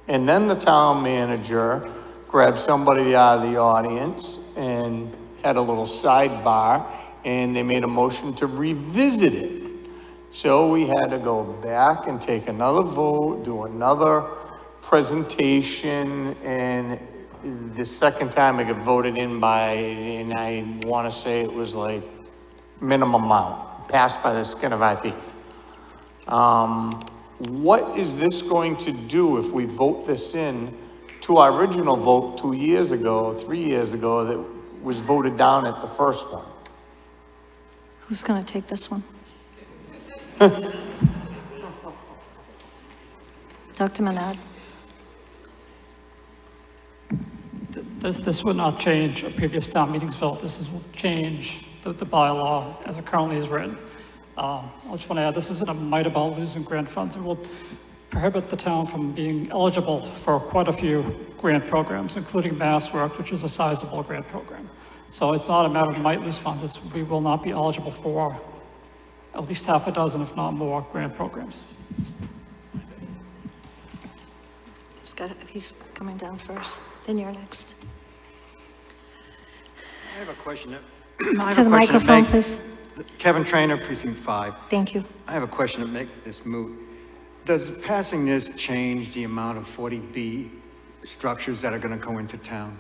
And then the town manager grabbed somebody out of the audience and had a little sidebar, and they made a motion to revisit it. So we had to go back and take another vote, do another presentation, and the second time it got voted in by, and I want to say it was like minimum amount, passed by the skin of our teeth. What is this going to do if we vote this in to our original vote 2 years ago, 3 years ago, that was voted down at the first one? Who's going to take this one? Dr. Menard. This would not change a previous town meeting's vote. This will change the bylaw as it currently is written. I just want to add, this isn't a might about losing grant funds. It will prohibit the town from being eligible for quite a few grant programs, including MassWorks, which is a sizable grant program. So it's not a matter of might lose funds. We will not be eligible for at least half a dozen, if not more, grant programs. He's coming down first. Then you're next. I have a question. To the microphone, please. Kevin Trainer, Precinct 5. Thank you. I have a question to make this moot. Does passing this change the amount of 40B structures that are going to go into town?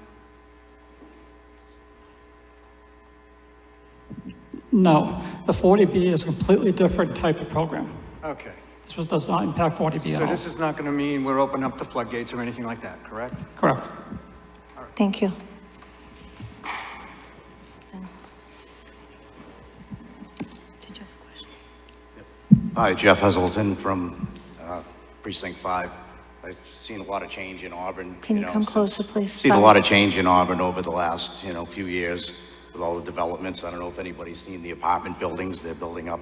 No, the 40B is a completely different type of program. Okay. This does not impact 40B at So all. this is not going to mean we're opening up the floodgates or anything like that, correct? Correct. Thank you. Hi, Jeff Heselton from Precinct 5. I've seen a lot of change in Auburn. Can you know, come since- closer, please? Seen a Sorry. lot of change in Auburn over the last, few years with all the developments. I don't know if anybody's seen the apartment buildings they're building up,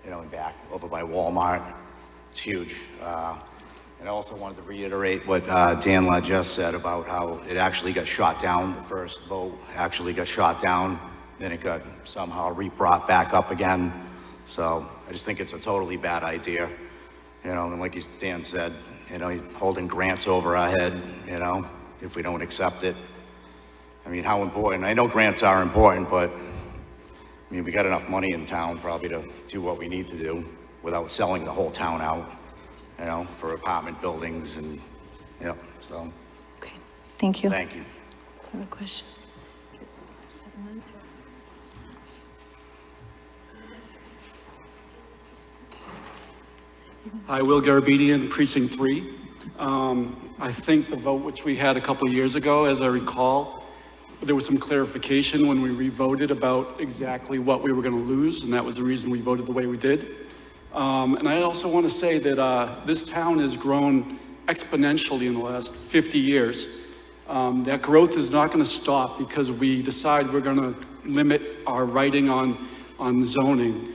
in back over by Walmart. It's huge. And I also wanted to reiterate what Dan Largest said about how it actually got shot down. The first vote actually got shot down, then it got somehow brought back up again. So I just think it's a totally bad idea. And like Dan said, holding grants over our head, if we don't accept it. I mean, how important? I know grants are important, but we got enough money in town probably to do what we need to do without selling the whole town out, for apartment buildings and, so. Thank you. Thank you. I have a question. Hi, Will Garabedian, Precinct 3. I think the vote which we had a couple of years ago, as I recall, there was some clarification when we re-voted about exactly what we were going to lose, and that was the reason we voted the way we did. And I also want to say that this town has grown exponentially in the last 50 years. That growth is not going to stop because we decide we're going to limit our writing on zoning.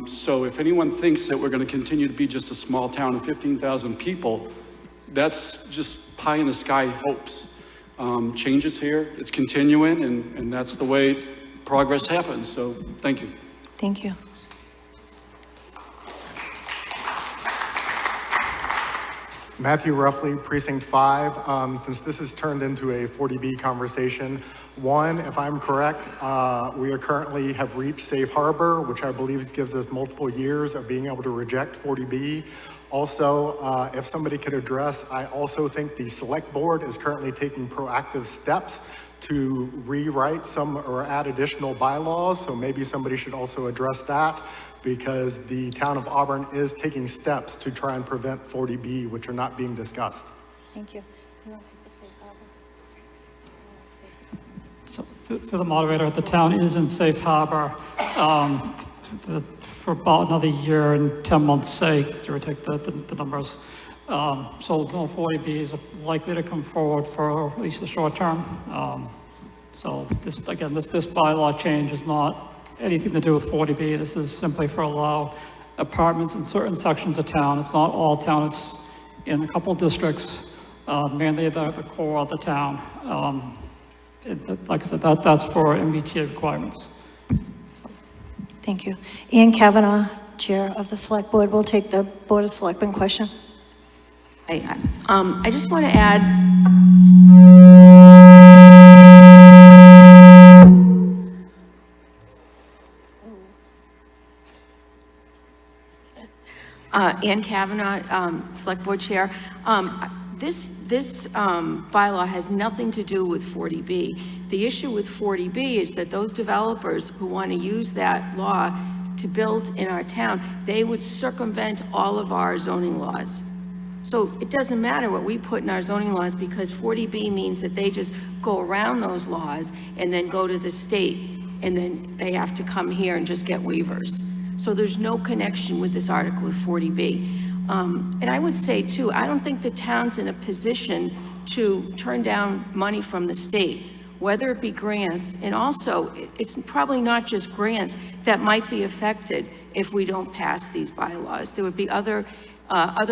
So if anyone thinks that we're going to continue to be just a small town of 15,000 people, that's just pie in the sky hopes. Change is here, it's continuing, and that's the way progress happens. So thank you. Thank you. Matthew Ruffley, Precinct 5. Since this has turned into a 40B conversation, one, if I'm correct, we currently have reached safe harbor, which I believe gives us multiple years of being able to reject 40B. Also, if somebody could address, I also think the select board is currently taking proactive steps to rewrite some or add additional bylaws. So maybe somebody should also address that, because the town of Auburn is taking steps to try and prevent 40B, which are not being discussed. Thank you. So through the moderator, the town is in safe harbor for about another year and 10 months' sake, give or take the numbers. So no 40B is likely to come forward for at least the short term. So this bylaw change is not anything to do with 40B. This is simply for allow apartments in certain sections of town. It's not all town, it's in a couple districts, mainly the core of the town. Like I said, that's for MBTA requirements. Thank you. Ian Kavanaugh, Chair of the Select Board, will take the Board of Selectmen question. I just want to add, Ann Kavanaugh, Select Board Chair. This bylaw has nothing to do with 40B. The issue with 40B is that those developers who want to use that law to build in our town, they would circumvent all of our zoning laws. So it doesn't matter what we put in our zoning laws, because 40B means that they just go around those laws and then go to the state, and then they have to come here and just get waivers. So there's no connection with this article with 40B. And I would say too, I don't think the town's in a position to turn down money from the state, whether it be grants, and also it's probably not just grants that might be affected if we don't pass these bylaws. There would be other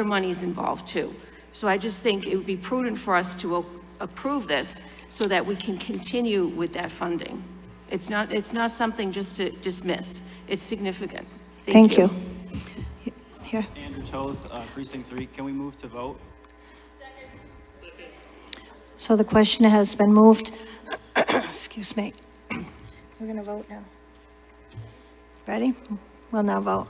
monies involved too. So I just think it would be prudent for us to approve this so that we can continue with that funding. It's not something just to dismiss. It's significant. Thank you. Here. Andrew Toth, Precinct 3. Can we move to vote? So the question has been moved. Excuse me. We're going to vote now. Ready? We'll now vote.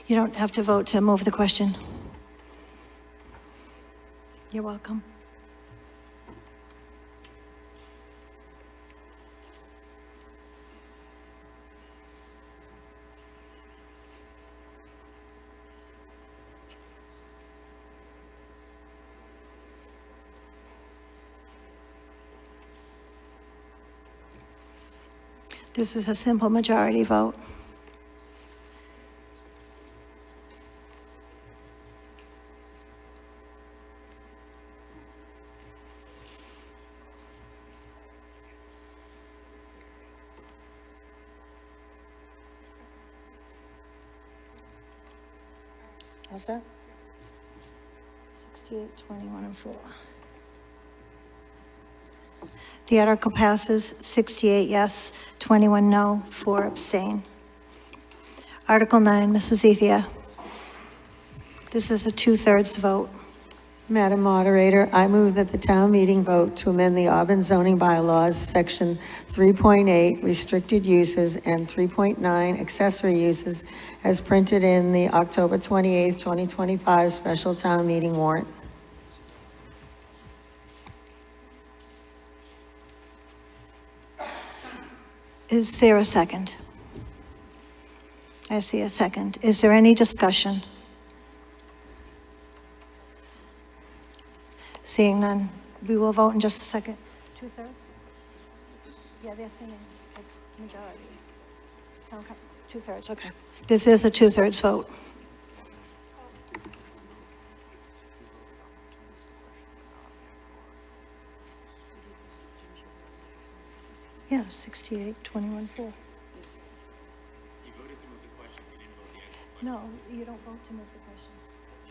You don't have to vote to move the question. You're welcome. This is a simple majority vote. All set? 68, 21, and 4. The article passes 68 yes, 21 no, 4 abstain. Article 9, Mrs. Ethia. This is a 2/3 vote. Madam Moderator, I move that the town meeting vote to amend the Auburn zoning bylaws, section 3.8, restricted uses, and 3.9, accessory uses, as printed in the October 28th, 2025 special town meeting warrant. Is there a second? I see a second. Is there any discussion? Seeing none, we will vote in just a second. 2/3? Yeah, they're saying it's majority. Okay, 2/3, okay. This is a 2/3 vote. Yeah, 68, 21, 4. You voted to move the question, you didn't vote yes. No, you don't vote to move the question.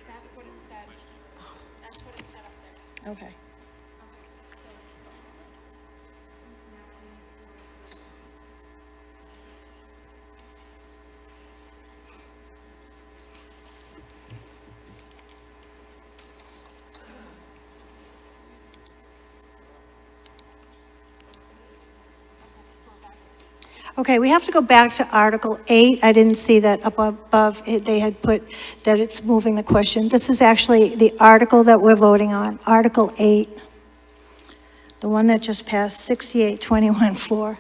That's what it said. That's what it said up there. Okay. Okay, we have to go back to Article 8. I didn't see that up above. They had put that it's moving the question. This is actually the article that we're voting on, Article 8. The one that just passed 68, 21, 4.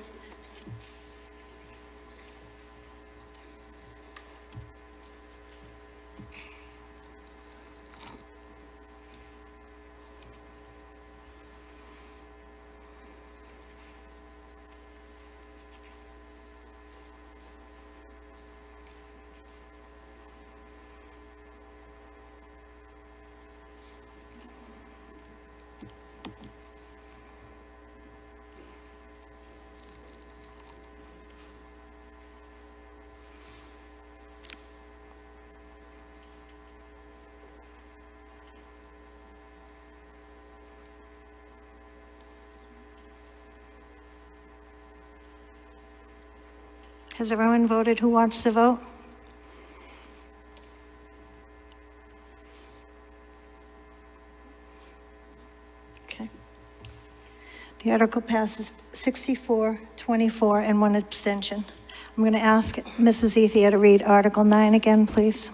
Has everyone voted who wants to vote? Okay. The article passes 64, 24, and 1 abstention. I'm going to ask Mrs. Ethia to read Article 9 again, please.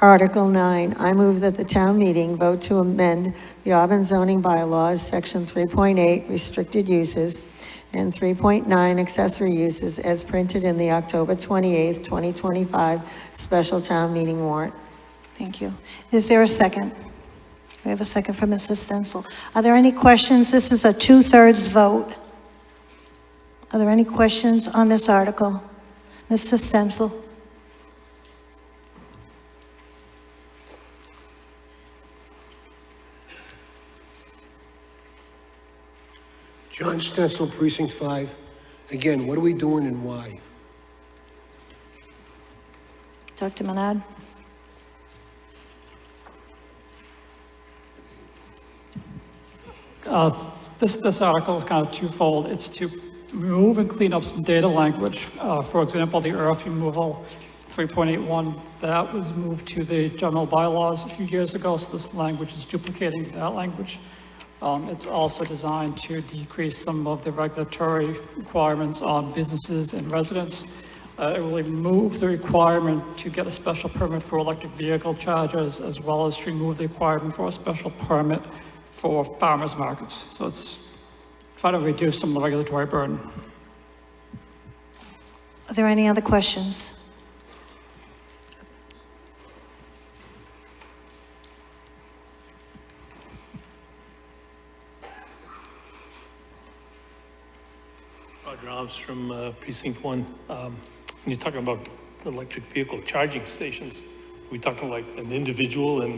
Article 9, I move that the town meeting vote to amend the Auburn zoning bylaws, section 3.8, restricted uses, and 3.9, accessory uses, as printed in the October 28th, 2025 special town meeting warrant. Thank you. Is there a second? We have a second from Mrs. Stencil. Are there any questions? This is a 2/3 vote. Are there any questions on this article? Mrs. Stencil? John Stencil, Precinct 5. Again, what are we doing and why? Dr. Menard? This article is kind of twofold. It's to remove and clean up some data language. For example, the earth removal 3.81, that was moved to the general bylaws a few years ago, so this language is duplicating that language. It's also designed to decrease some of the regulatory requirements on businesses and residents. It will remove the requirement to get a special permit for electric vehicle chargers, as well as to remove the requirement for a special permit for farmers markets. So it's trying to reduce some of the regulatory burden. Are there any other questions? Hobbs from Precinct 1. When you're talking about electric vehicle charging stations, are we talking like an individual in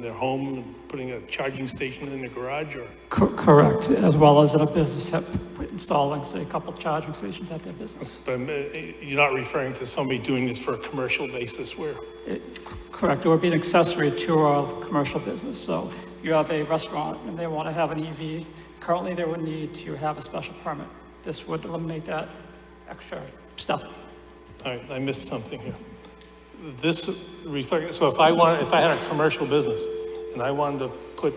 their home and putting a charging station in the garage, or? Correct, as well as in a business installing, say, a couple charging stations at their business. But you're not referring to somebody doing this for a commercial basis where? Correct, it would be an accessory to a commercial business. So you have a restaurant and they want to have an EV. Currently, they would need to have a special permit. This would eliminate that extra step. All right, I missed something here. So if I had a commercial business and I wanted to put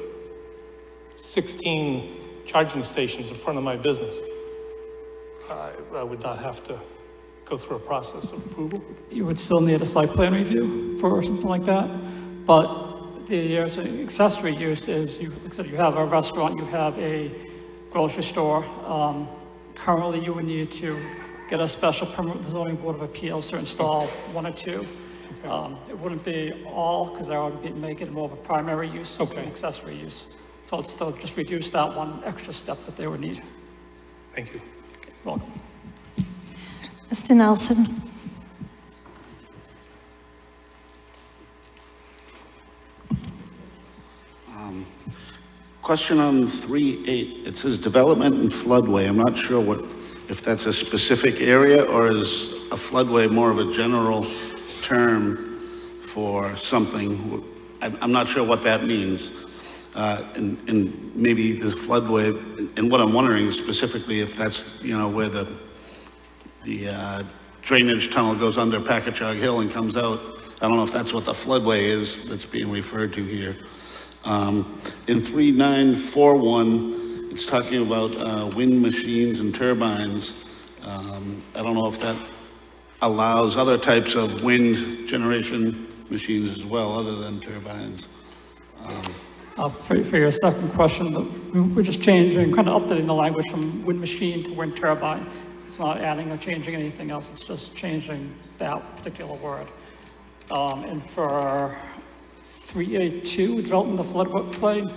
16 charging stations in front of my business, I would not have to go through a process of approval? You would still need a site plan review for something like that. But the accessory use is, like I said, you have a restaurant, you have a grocery store. Currently, you would need to get a special permit with the zoning board of appeals to install one or two. It wouldn't be all, because that would make it more of a primary use than an accessory use. So it's still just reduce that one extra step that they would need. Thank you. Welcome. Mr. Nelson? Question on 3.8, it says development and floodway. I'm not sure if that's a specific area or is a floodway more of a general term for something. I'm not sure what that means. And maybe the floodway, and what I'm wondering is specifically if that's, where the drainage tunnel goes under Packagug Hill and comes out. I don't know if that's what the floodway is that's being referred to here. In 3941, it's talking about wind machines and turbines. I don't know if that allows other types of wind generation machines as well, other than turbines. For your second question, we're just changing, kind of updating the language from wind machine to wind turbine. It's not adding or changing anything else, it's just changing that particular word. And for 382, development of floodway,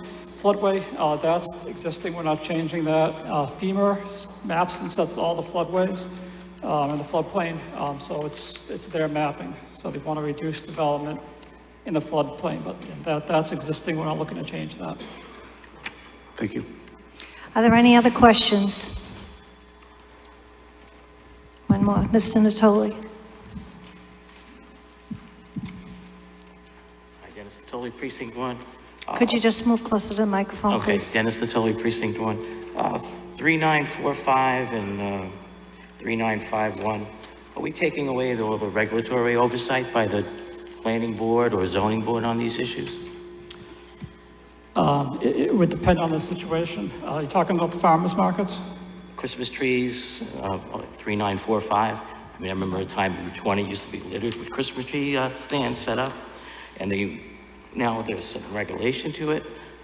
that's existing, we're not changing that. FEMA maps and sets all the floodways and the floodplain, so it's their mapping. So they want to reduce development in the floodplain, but that's existing, we're not looking to change that. Thank you. Are there any other questions? One more, Mr. Natoli. Dennis Natoli, Precinct 1. Could you just move closer to the microphone, Okay, please? Dennis Natoli, Precinct 1. 3945 and 3951. Are we taking away all the regulatory oversight by the planning board or zoning board on these issues? It would depend on the situation. You're talking about the farmers markets? Christmas trees, 3945. I mean, I remember a time in 20 used to be littered with Christmas tree stands set up. And now there's some regulation to it.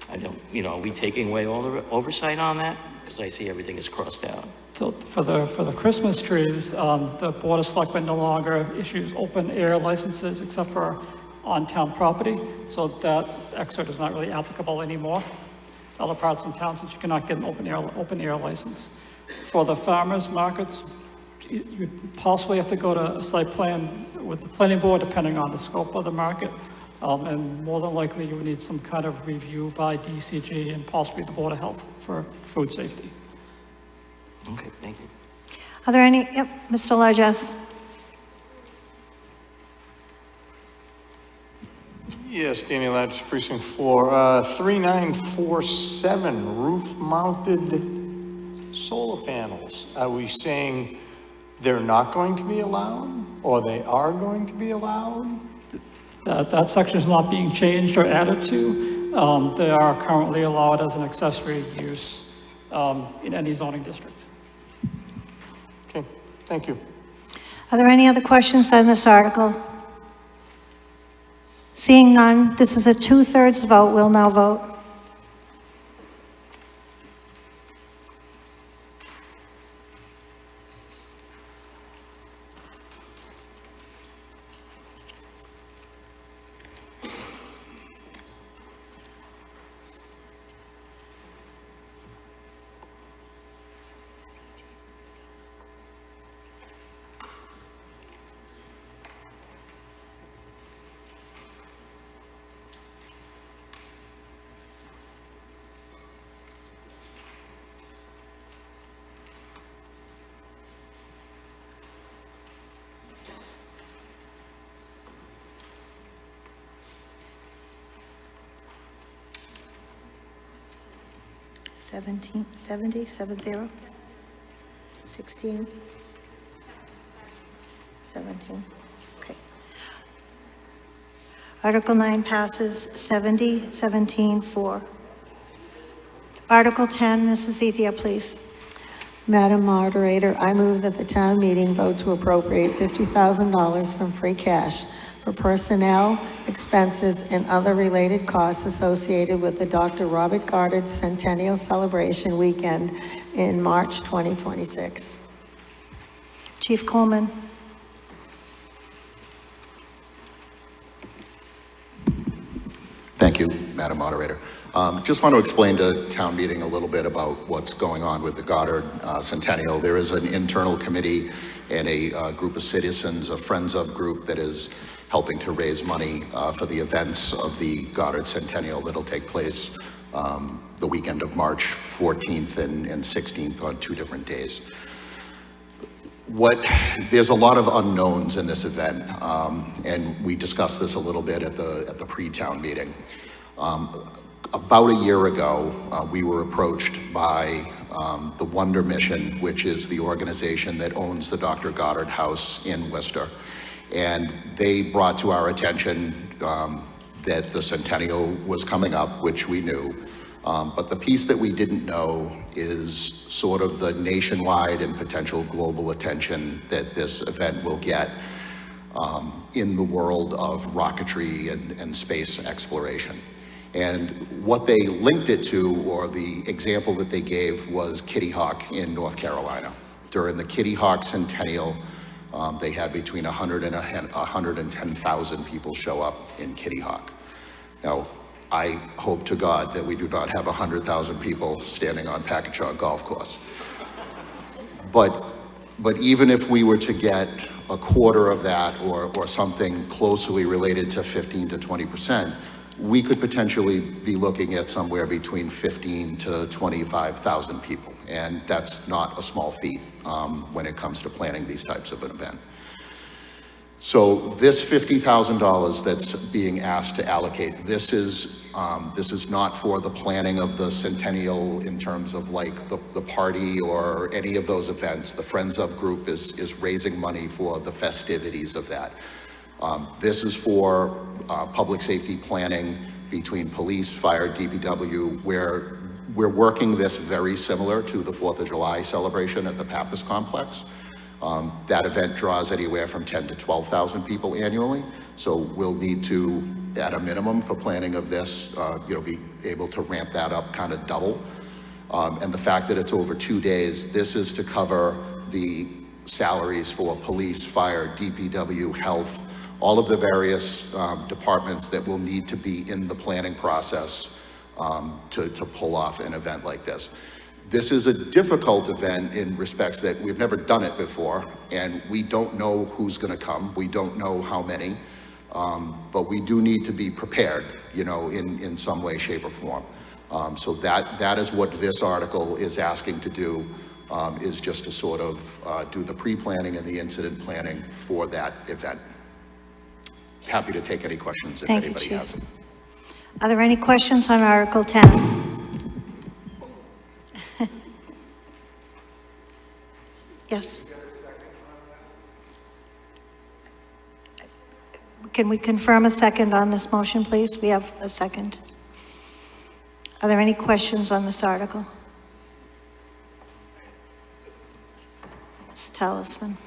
I don't, are we taking away all the oversight on that? Because I see everything is crossed out. So for the Christmas trees, the Board of Selectmen no longer issues open air licenses except for on town property. So that excerpt is not really applicable anymore. Other parts of town, since you cannot get an open air license. For the farmers markets, you possibly have to go to a site plan with the planning board, depending on the scope of the market. And more than likely, you would need some kind of review by DCG and possibly the Board of Health for food safety. Okay, thank you. Are there any, yep, Mr. Largess? Yes, Danny Latch, Precinct 4. 3947, roof-mounted solar panels. Are we saying they're not going to be allowed, or they are going to be allowed? That section is not being changed or added to. They are currently allowed as an accessory use in any zoning district. Okay, thank you. Are there any other questions on this article? Seeing none, this is a 2/3 vote. We'll now vote. 17, 70, 70? 16? 17, okay. Article 9 passes 70, 17, 4. Article 10, Mrs. Ethia, please. Madam Moderator, I move that the town meeting vote to appropriate $50,000 from free cash for personnel, expenses, and other related costs associated with the Dr. Robert Goddard Centennial Celebration Weekend in March 2026. Chief Coleman. Thank you, Madam Moderator. Just want to explain to town meeting a little bit about what's going on with the Goddard Centennial. There is an internal committee and a group of citizens, a Friends of group that is helping to raise money for the events of the Goddard Centennial that'll take place the weekend of March 14th and 16th on 2 different days. There's a lot of unknowns in this event, and we discussed this a little bit at the pre-town meeting. About a year ago, we were approached by the Wonder Mission, which is the organization that owns the Dr. Goddard House in Worcester. And they brought to our attention that the centennial was coming up, which we knew. But the piece that we didn't know is sort of the nationwide and potential global attention that this event will get in the world of rocketry and space exploration. And what they linked it to, or the example that they gave, was Kitty Hawk in North Carolina. During the Kitty Hawk Centennial, they had between 100 and 110,000 people show up in Kitty Hawk. Now, I hope to God that we do not have 100,000 people standing on Packagug Golf Course. But even if we were to get a quarter of that or something closely related to 15 to 20%, we could potentially be looking at somewhere between 15 to 25,000 people. And that's not a small feat when it comes to planning these types of an event. So this $50,000 that's being asked to allocate, this is not for the planning of the centennial in terms of like the party or any of those events. The Friends of group is raising money for the festivities of that. This is for public safety planning between police, fire, DPW, where we're working this very similar to the 4th of July celebration at the Pappas Complex. That event draws anywhere from 10 to 12,000 people annually. So we'll need to, at a minimum for planning of this, be able to ramp that up kind of double. And the fact that it's over 2 days, this is to cover the salaries for police, fire, DPW, health, all of the various departments that will need to be in the planning process to pull off an event like this. This is a difficult event in respects that we've never done it before, and we don't know who's going to come. We don't know how many, but we do need to be prepared, in some way, shape, or form. So that is what this article is asking to do, is just to sort of do the pre-planning and the incident planning for that event. Happy to take any questions if Thank you, anybody Chief. has them. Are there any questions on Article 10? Yes. Can we confirm a second on this motion, please? We have a second. Are there any questions on this article? Ms. Talisman.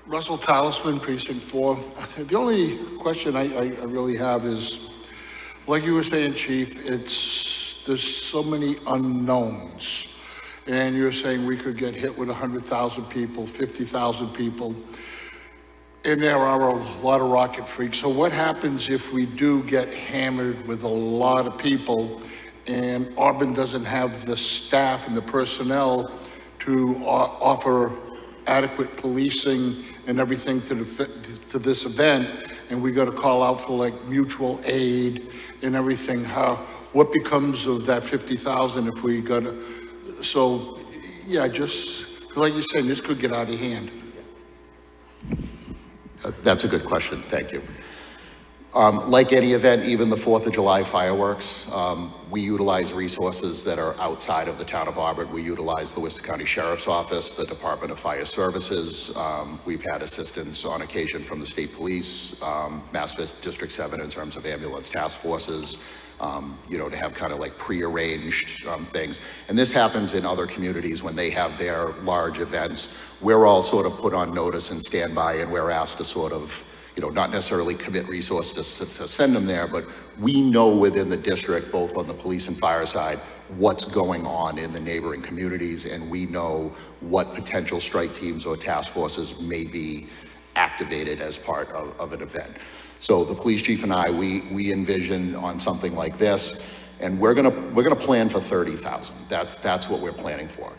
Russell Talisman, Precinct 4. The only question I really have is, like you were saying, Chief, there's so many unknowns. And you're saying we could get hit with 100,000 people, 50,000 people. And there are a lot of rocket freaks. So what happens if we do get hammered with a lot of people and Auburn doesn't have the staff and the personnel to offer adequate policing and everything to this event, and we got to call out for like mutual aid and everything? What becomes of that 50,000 if we got to? So, yeah, just like you're saying, this could get out of hand. That's a good question, thank you. Like any event, even the 4th of July fireworks, we utilize resources that are outside of the town of Auburn. We utilize the Worcester County Sheriff's Office, the Department of Fire Services. We've had assistance on occasion from the state police, Mass District 7 in terms of ambulance task forces, you know, to have kind of like pre-arranged things. And this happens in other communities when they have their large events. We're all sort of put on notice and stand by, and we're asked to sort of, you know, not necessarily commit resources to send them there, but we know within the district, both on the police and fire side, what's going on in the neighboring communities, and we know what potential strike teams or task forces may be activated as part of an event. So the police chief and I, we envision on something like this, and we're gonna plan for 30,000. That's what we're planning for.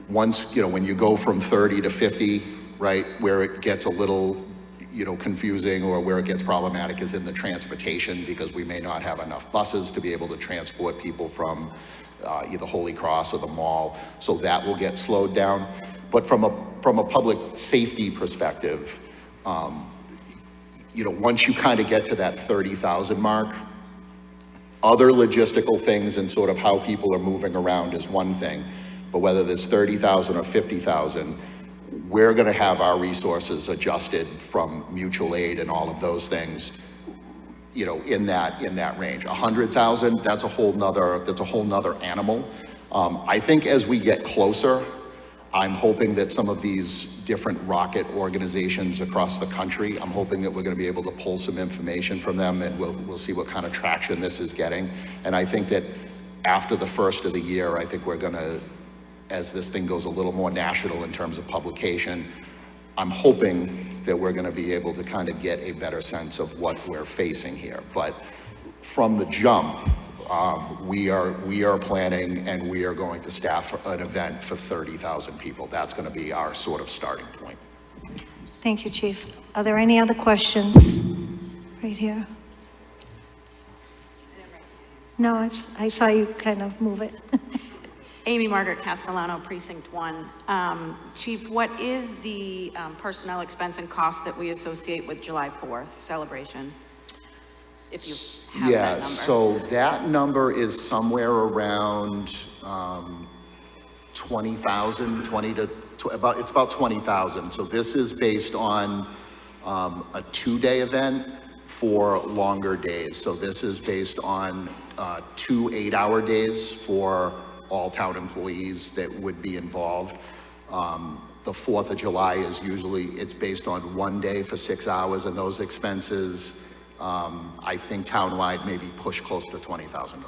Once, you know, when you go from 30 to 50, right, where it gets a little, you know, confusing or where it gets problematic is in the transportation, because we may not have enough buses to be able to transport people from either Holy Cross or the mall, so that will get slowed down. But from a public safety perspective, you know, once you kind of get to that 30,000 mark, other logistical things and sort of how people are moving around is one thing, but whether there's 30,000 or 50,000, we're going to have our resources adjusted from mutual aid and all of those things, you know, in that range. 100,000, that's a whole nother animal. I think as we get closer, I'm hoping that some of these different rocket organizations across the country, I'm hoping that we're going to be able to pull some information from them, and we'll see what kind of traction this is getting. And I think that after the first of the year, I think we're going to, as this thing goes a little more national in terms of publication, I'm hoping that we're going to be able to kind of get a better sense of what we're facing here. But from the jump, we are planning, and we are going to staff an event for 30,000 people. That's going to be our sort of starting point. Thank you, Chief. Are there any other questions? Right here. No, I saw you kind of move it. Amy Margaret Castellano, Precinct 1. Chief, what is the personnel expense and costs that we associate with July 4th celebration? If you have that number. So that number is somewhere around 20,000, it's about 20,000. So this is based on a 2-day event for longer days. So this is based on 2 8-hour days for all town employees that would be involved. The 4th of July is usually, it's based on 1 day for 6 hours, and those expenses, I think townwide maybe push close to $20,000.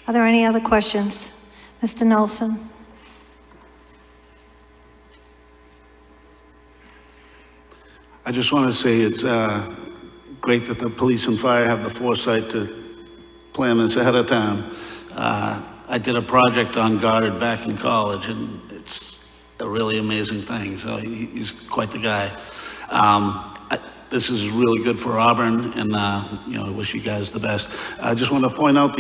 Are there any other questions? Mr. Nelson? I just want to say it's great that the police and fire have the foresight to plan this ahead of time. I did a project on Goddard back in college, and it's a really amazing thing. So he's quite the guy. This is really good for Auburn, and you know, I wish you guys the best. I just want to point out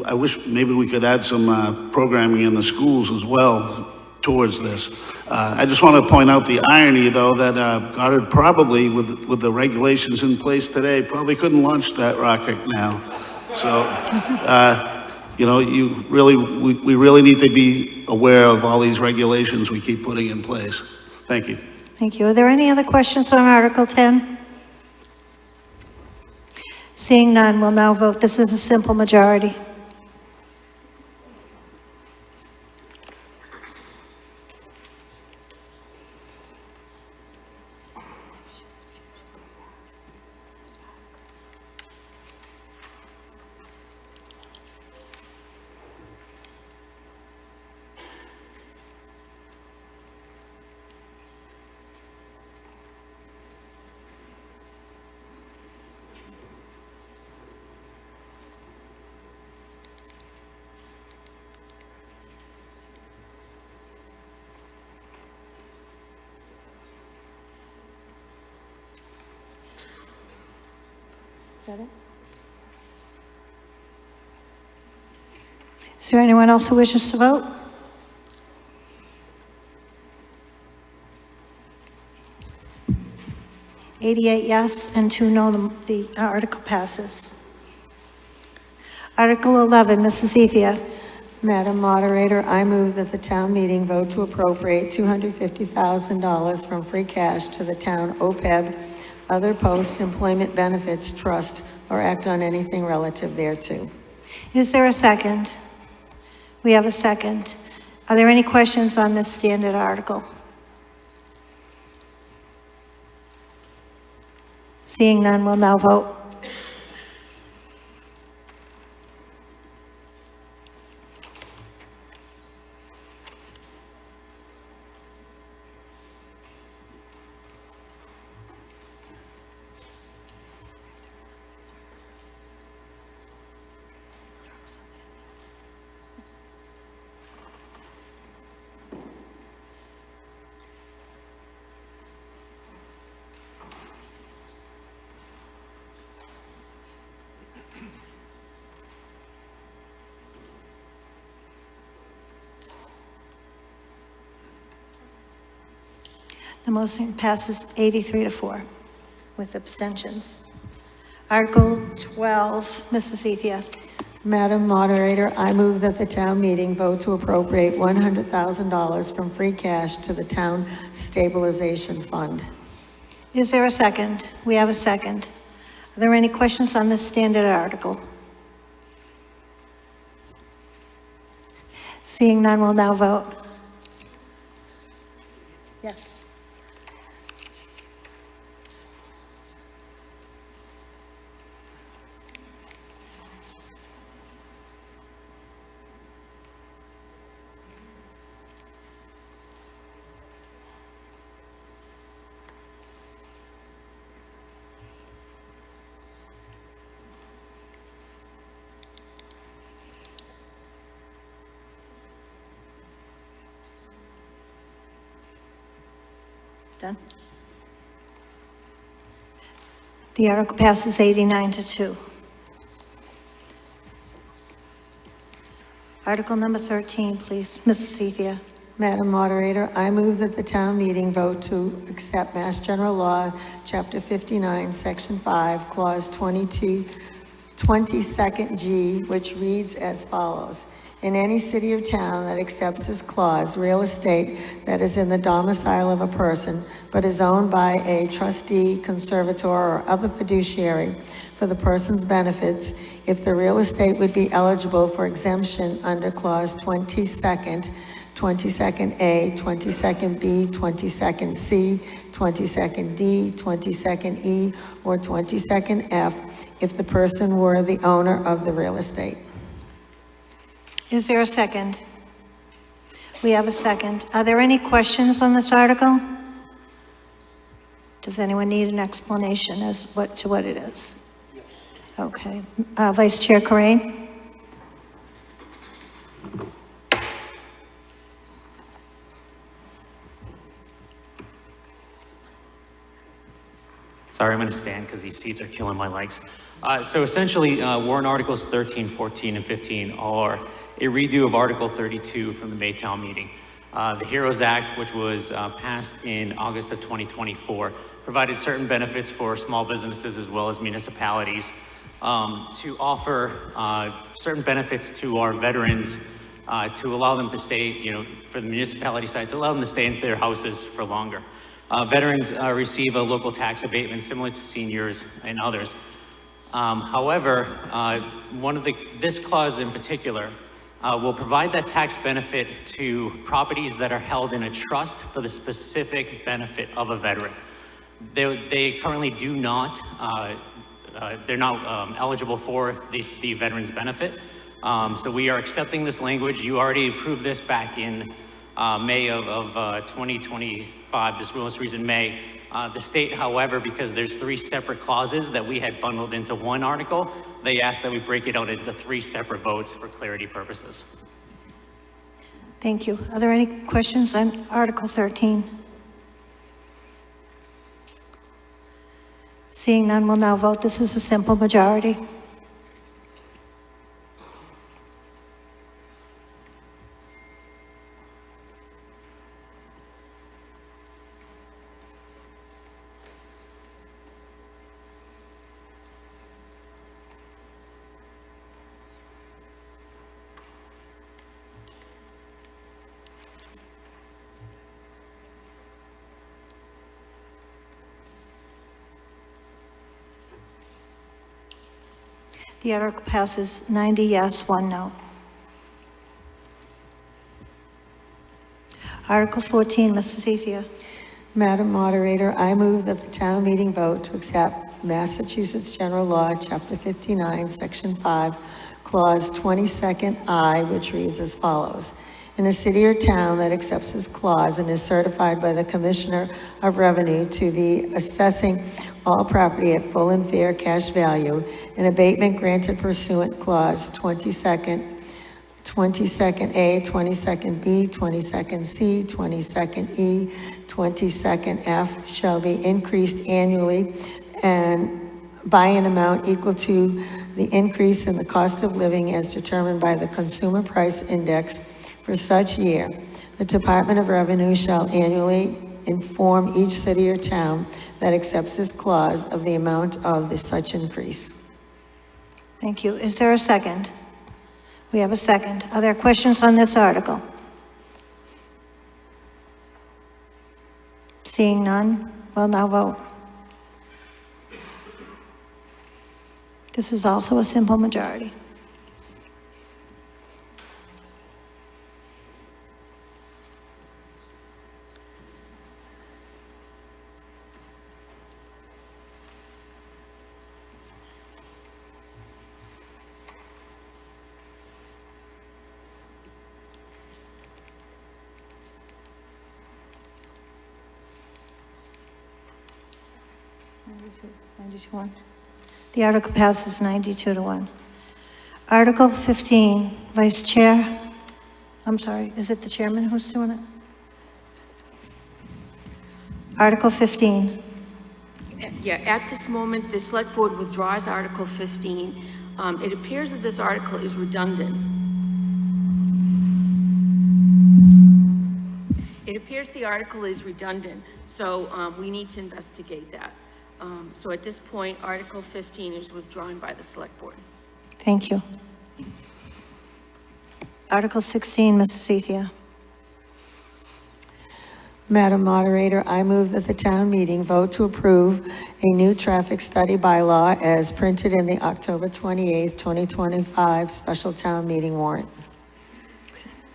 I wish maybe we could add some programming in the schools as well towards this. I just want to point out the irony, though, that Goddard probably, with the regulations in place today, probably couldn't launch that rocket now. So, you know, we really need to be aware of all these regulations we keep putting in place. Thank you. Thank you. Are there any other questions on Article 10? Seeing none, we'll now vote. This is a simple majority. Is that it? Is there anyone else who wishes to vote? 88 yes and 2 no, the article passes. Article 11, Mrs. Ethia. Madam Moderator, I move that the town meeting vote to appropriate $250,000 from free cash to the town OPEB, other post-employment benefits trust, or act on anything relative thereto. Is there a second? We have a second. Are there any questions on this standard article? Seeing none, we'll now vote. The motion passes 83-4 with abstentions. Article 12, Mrs. Ethia. Madam Moderator, I move that the town meeting vote to appropriate $100,000 from free cash to the town stabilization fund. Is there a second? We have a second. Are there any questions on this standard article? Seeing none, we'll now vote. Yes. Done. The article passes 89-2. Article number 13, please, Mrs. Ethia. Madam Moderator, I move that the town meeting vote to accept Mass General Law, Chapter 59, Section 5, Clause 22nd G, which reads as follows. In any city or town that accepts this clause, real estate that is in the domicile of a person but is owned by a trustee, conservator, or other fiduciary for the person's benefits, if the real estate would be eligible for exemption under Clause 22nd, 22nd A, 22nd B, 22nd C, 22nd D, 22nd E, or 22nd F, if the person were the owner of the real estate. Is there a second? We have a second. Are there any questions on this article? Does anyone need an explanation as to what it is? Okay. Vice Chair Corain? Sorry, I'm going to stand because these seats are killing my legs. So essentially, warrant articles 13, 14, and 15 are a redo of Article 32 from the May town meeting. The HEROES Act, which was passed in August of 2024, provided certain benefits for small businesses as well as municipalities to offer certain benefits to our veterans to allow them to stay, for the municipality side, to allow them to stay in their houses for longer. Veterans receive a local tax abatement similar to seniors and others. However, this clause in particular will provide that tax benefit to properties that are held in a trust for the specific benefit of a veteran. They currently do not, they're not eligible for the veteran's benefit. So we are accepting this language. You already approved this back in May of 2025, this most recent May. The state, however, because there's 3 separate clauses that we had bundled into one article, they asked that we break it out into 3 separate votes for clarity purposes. Thank you. Are there any questions on Article 13? Seeing none, we'll now vote. This is a simple majority. The article passes 90 yes, 1 no. Article 14, Mrs. Ethia. Madam Moderator, I move that the town meeting vote to accept Massachusetts General Law, Chapter 59, Section 5, Clause 22nd I, which reads as follows. In a city or town that accepts this clause and is certified by the Commissioner of Revenue to be assessing all property at full and fair cash value, an abatement granted pursuant Clause 22nd A, 22nd B, 22nd C, 22nd E, 22nd F shall be increased annually and by an amount equal to the increase in the cost of living as determined by the Consumer Price Index for such year. The Department of Revenue shall annually inform each city or town that accepts this clause of the amount of the such increase. Thank you. Is there a second? We have a second. Are there questions on this article? Seeing none, we'll now vote. This is also a simple majority. The article passes 92 to 1. Article 15, Vice Chair. I'm sorry, is it the chairman who's doing it? Article 15. Yeah, at this moment, the select board withdraws Article 15. It appears that this article is redundant. It appears the article is redundant, so we need to investigate that. So at this point, Article 15 is withdrawn by the select board. Thank you. Article 16, Mrs. Ethia. Madam Moderator, I move that the town meeting vote to approve a new traffic study bylaw as printed in the October 28th, 2025 special town meeting warrant.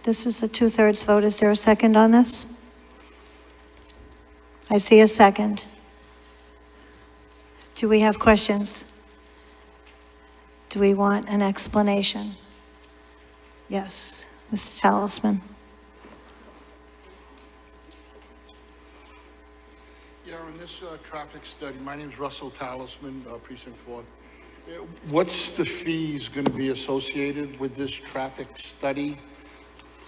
This is a 2/3 vote. Is there a second on this? I see a second. Do we have questions? Do we want an explanation? Yes, Mr. Talisman. Yeah, in this traffic study, my name is Russell Talisman, Precinct 4. What's the fees going to be associated with this traffic study?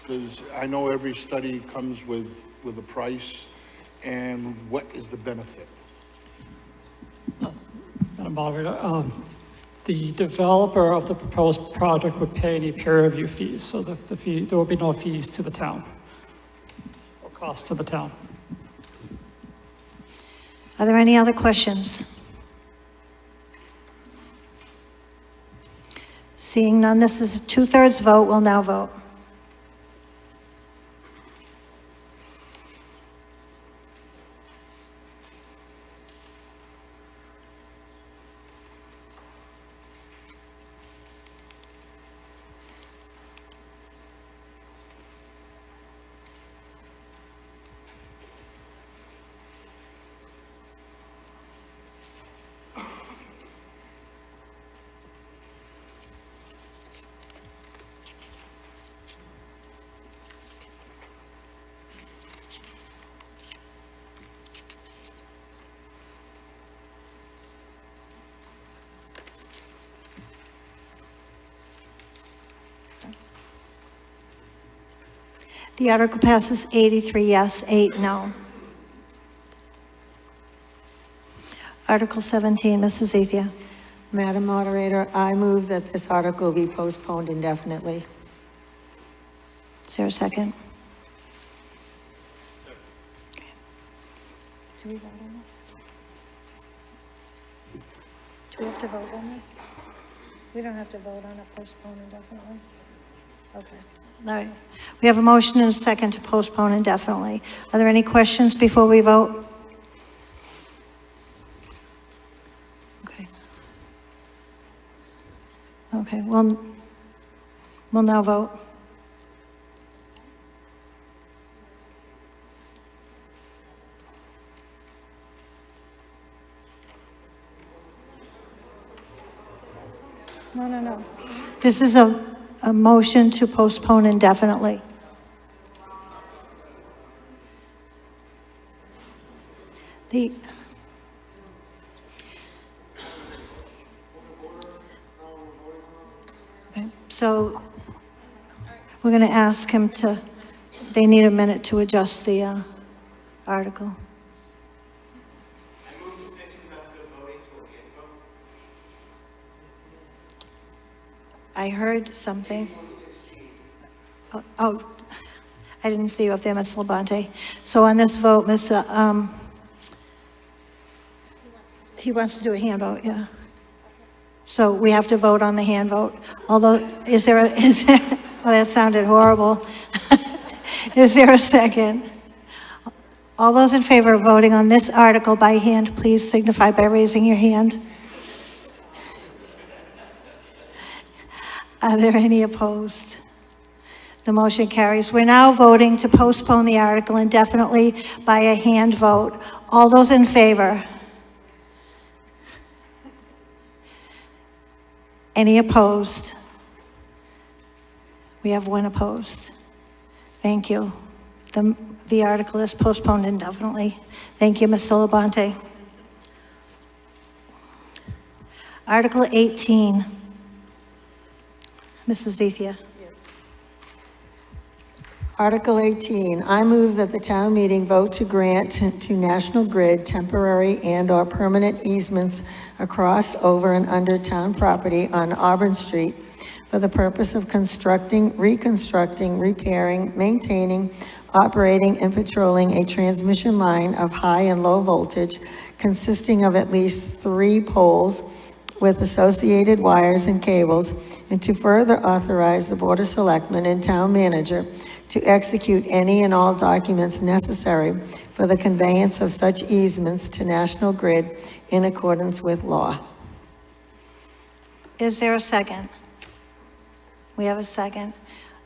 Because I know every study comes with a price, and what is the benefit? Madam Moderator, the developer of the proposed project would pay any peer review fees, so there will be no fees to the town, or cost to the town. Are there any other questions? Seeing none, this is a 2/3 vote. We'll now vote. The article passes 83 yes, 8 no. Article 17, Mrs. Ethia. Madam Moderator, I move that this article be postponed indefinitely. Is there a second? Do we vote on this? Do we have to vote on this? We don't have to vote on it, postpone indefinitely? Okay, all right. We have a motion and a second to postpone indefinitely. Are there any questions before we vote? Okay. Okay, well, we'll now vote. No. This is a motion to postpone indefinitely. The, okay, so we're going to ask him to, they need a minute to adjust the article. I heard something. Oh, I didn't see you up there, Ms. Labonte. So on this vote, he wants to do a hand vote, yeah. So we have to vote on the hand vote. Although, is there, well, that sounded horrible. Is there a second? All those in favor of voting on this article by hand, please signify by raising your hand. Are there any opposed? The motion carries. We're now voting to postpone the article indefinitely by a hand vote. All those in favor? Any opposed? We have one opposed. Thank you. The article is postponed indefinitely. Thank you, Mr. Labonte. Article 18. Mrs. Zethier. Article 18, I move that the town meeting vote to grant to National Grid temporary and/or permanent easements across, over, and under town property on Auburn Street for the purpose of constructing, reconstructing, repairing, maintaining, operating, and patrolling a transmission line of high and low voltage consisting of at least 3 poles with associated wires and cables, and to further authorize the Board of Selectmen and Town Manager to execute any and all documents necessary for the conveyance of such easements to National Grid in accordance with law. Is there a second? We have a second.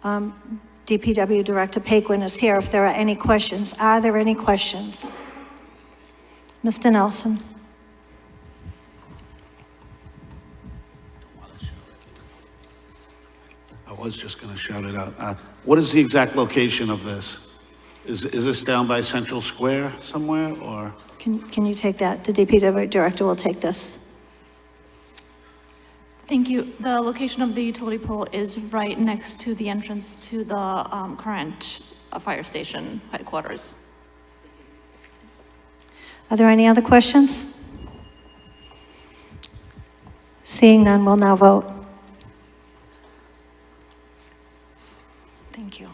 DPW Director Paquin is here if there are any questions. Are there any questions? Mr. Nelson? I was just going to shout it out. What is the exact location of this? Is this down by Central Square somewhere, or? Can you take that? The DPW Director will take this. Thank you. The location of the utility pole is right next to the entrance to the current fire station headquarters. Are there any other questions? Seeing none, we'll now vote. Thank you.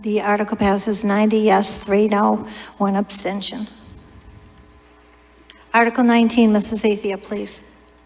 The article passes 90 yes, 3 no, 1 abstention. Article 19, Mrs. Zethier, please.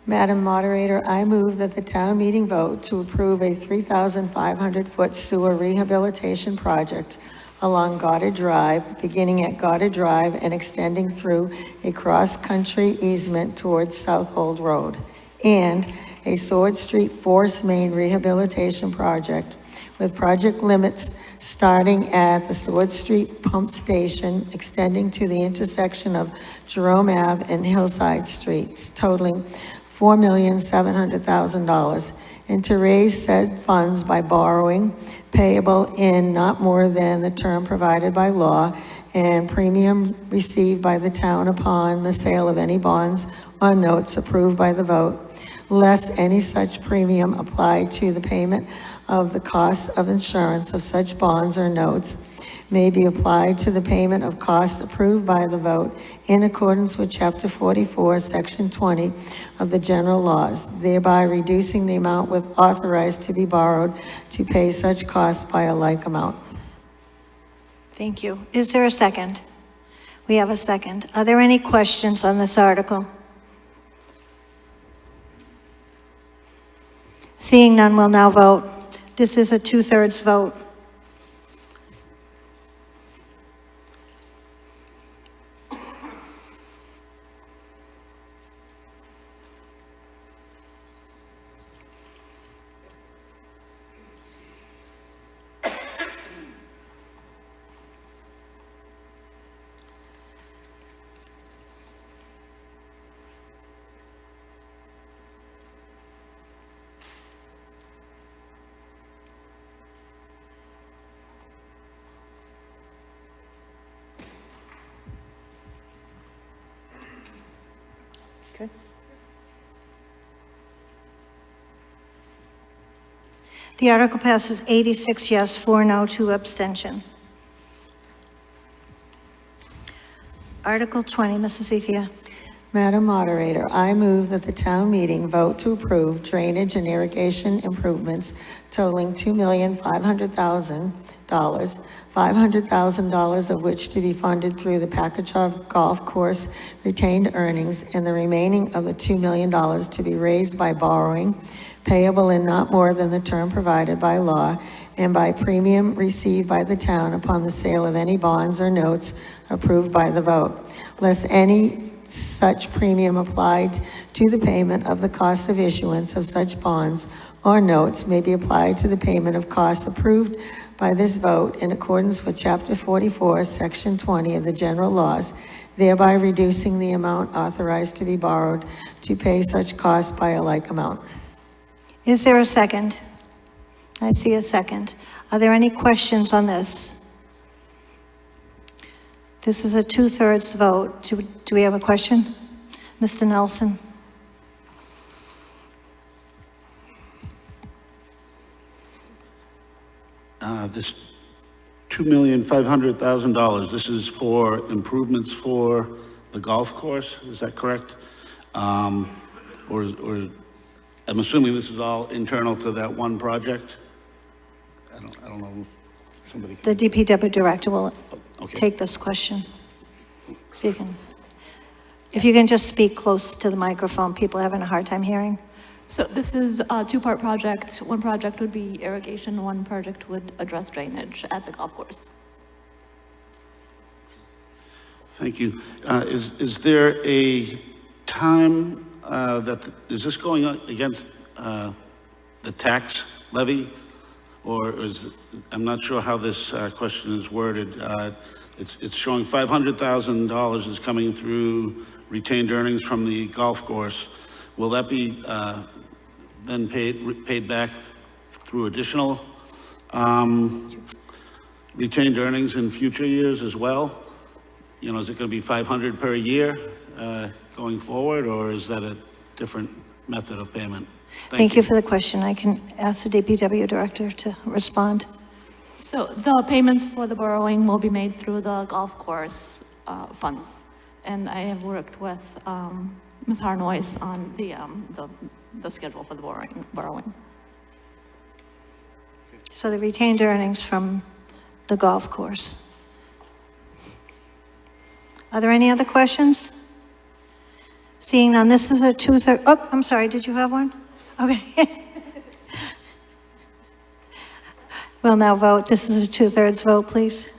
Madam Moderator, I move that the town meeting vote to approve a 3,500-foot sewer rehabilitation project along Goddard Drive, beginning at Goddard Drive and extending through a cross-country easement towards South Old Road, and a Sword Street Force Main rehabilitation project with project limits starting at the Sword Street Pump Station, extending to the intersection of Jerome Ave and Hillside Streets, totaling $4,700,000, and to raise said funds by borrowing payable in not more than the term provided by law and premium received by the town upon the sale of any bonds or notes approved by the vote, less any such premium applied to the payment of the cost of insurance of such bonds or notes may be applied to the payment of costs approved by the vote in accordance with Chapter 44, Section 20 of the general laws, thereby reducing the amount with authorized to be borrowed to pay such costs by a like amount. Thank you. Is there a second? We have a second. Are there any questions on this article? Seeing none, we'll now vote. This is a 2/3 vote. Okay. The article passes 86 yes, 4 no, 2 abstention. Article 20, Mrs. Ethia. Madam Moderator, I move that the town meeting vote to approve drainage and irrigation improvements totaling $2,500,000, $500,000 of which to be funded through the Packagug Golf Course retained earnings, and the remaining of the $2 million to be raised by borrowing, payable in not more than the term provided by law, and by premium received by the town upon the sale of any bonds or notes approved by the vote, less any such premium applied to the payment of the cost of issuance of such bonds or notes may be applied to the payment of costs approved by this vote in accordance with Chapter 44, Section 20 of the general laws, thereby reducing the amount authorized to be borrowed to pay such costs by a like amount. Is there a second? I see a second. Are there any questions on this? This is a 2/3 vote. Do we have a question? Mr. Nelson? This $2,500,000, this is for improvements for the golf course, is that correct? Or I'm assuming this is all internal to that one project? I don't know if somebody can... The DPW director will Okay. take this question. If you can just speak close to the microphone, people are having a hard time hearing. So this is a two-part project. One project would be irrigation, one project would address drainage at the golf course. Thank you. Is there a time is this going against the tax levy? Or I'm not sure how this question is worded. It's showing $500,000 is coming through retained earnings from the golf course. Will that be then paid back through additional retained earnings in future years as well? You know, is it going to be 500 per year going forward, or is that a different method of payment? Thank you for the question. I can ask the DPW director to respond. So the payments for the borrowing will be made through the golf course funds. And I have worked with Ms. Harnois on the schedule for the borrowing. So the retained earnings from the golf course. Are there any other questions? Seeing none, this is a 2/3, oh, I'm sorry, did you have one? Okay. We'll now vote. This is a 2/3 vote, please.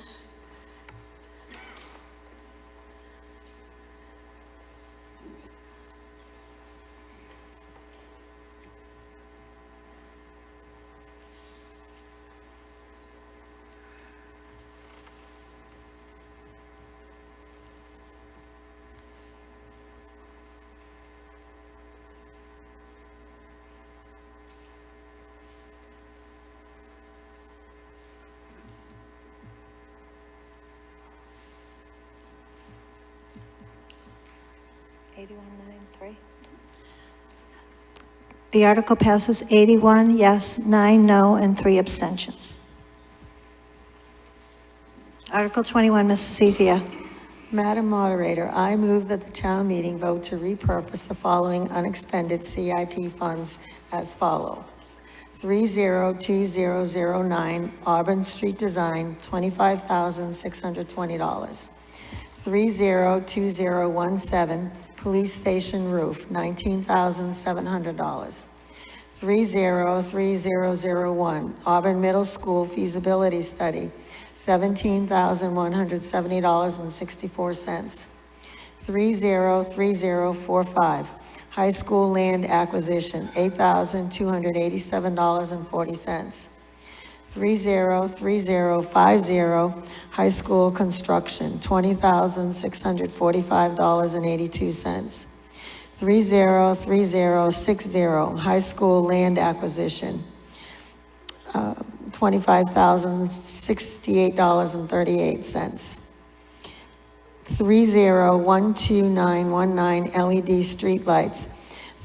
The article passes 81 yes, 9 no, and 3 abstentions. Article 21, Mrs. Ethia. Madam Moderator, I move that the town meeting vote to repurpose the following unexpended CIP funds as follows. 302009 Auburn Street Design, $25,620. 302017 Police Station Roof, $19,700. 303001 Auburn Middle School Feasibility Study, $17,170.64. 303045 High School Land Acquisition, $8,287.40. 303050 High School Construction, $20,645.82. 303060 High School Land Acquisition, $25,068.38. 301219 LED streetlights,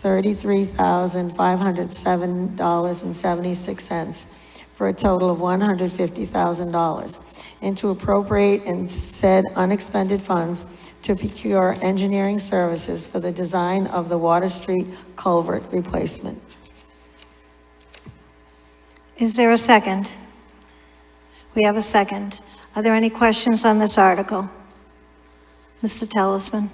$33,507.76, for a total of $150,000, and to appropriate in said unexpended funds to procure engineering services for the design of the Water Street culvert replacement. Is there a second? We have a second. Are there any questions on this article? Mr. Telesman.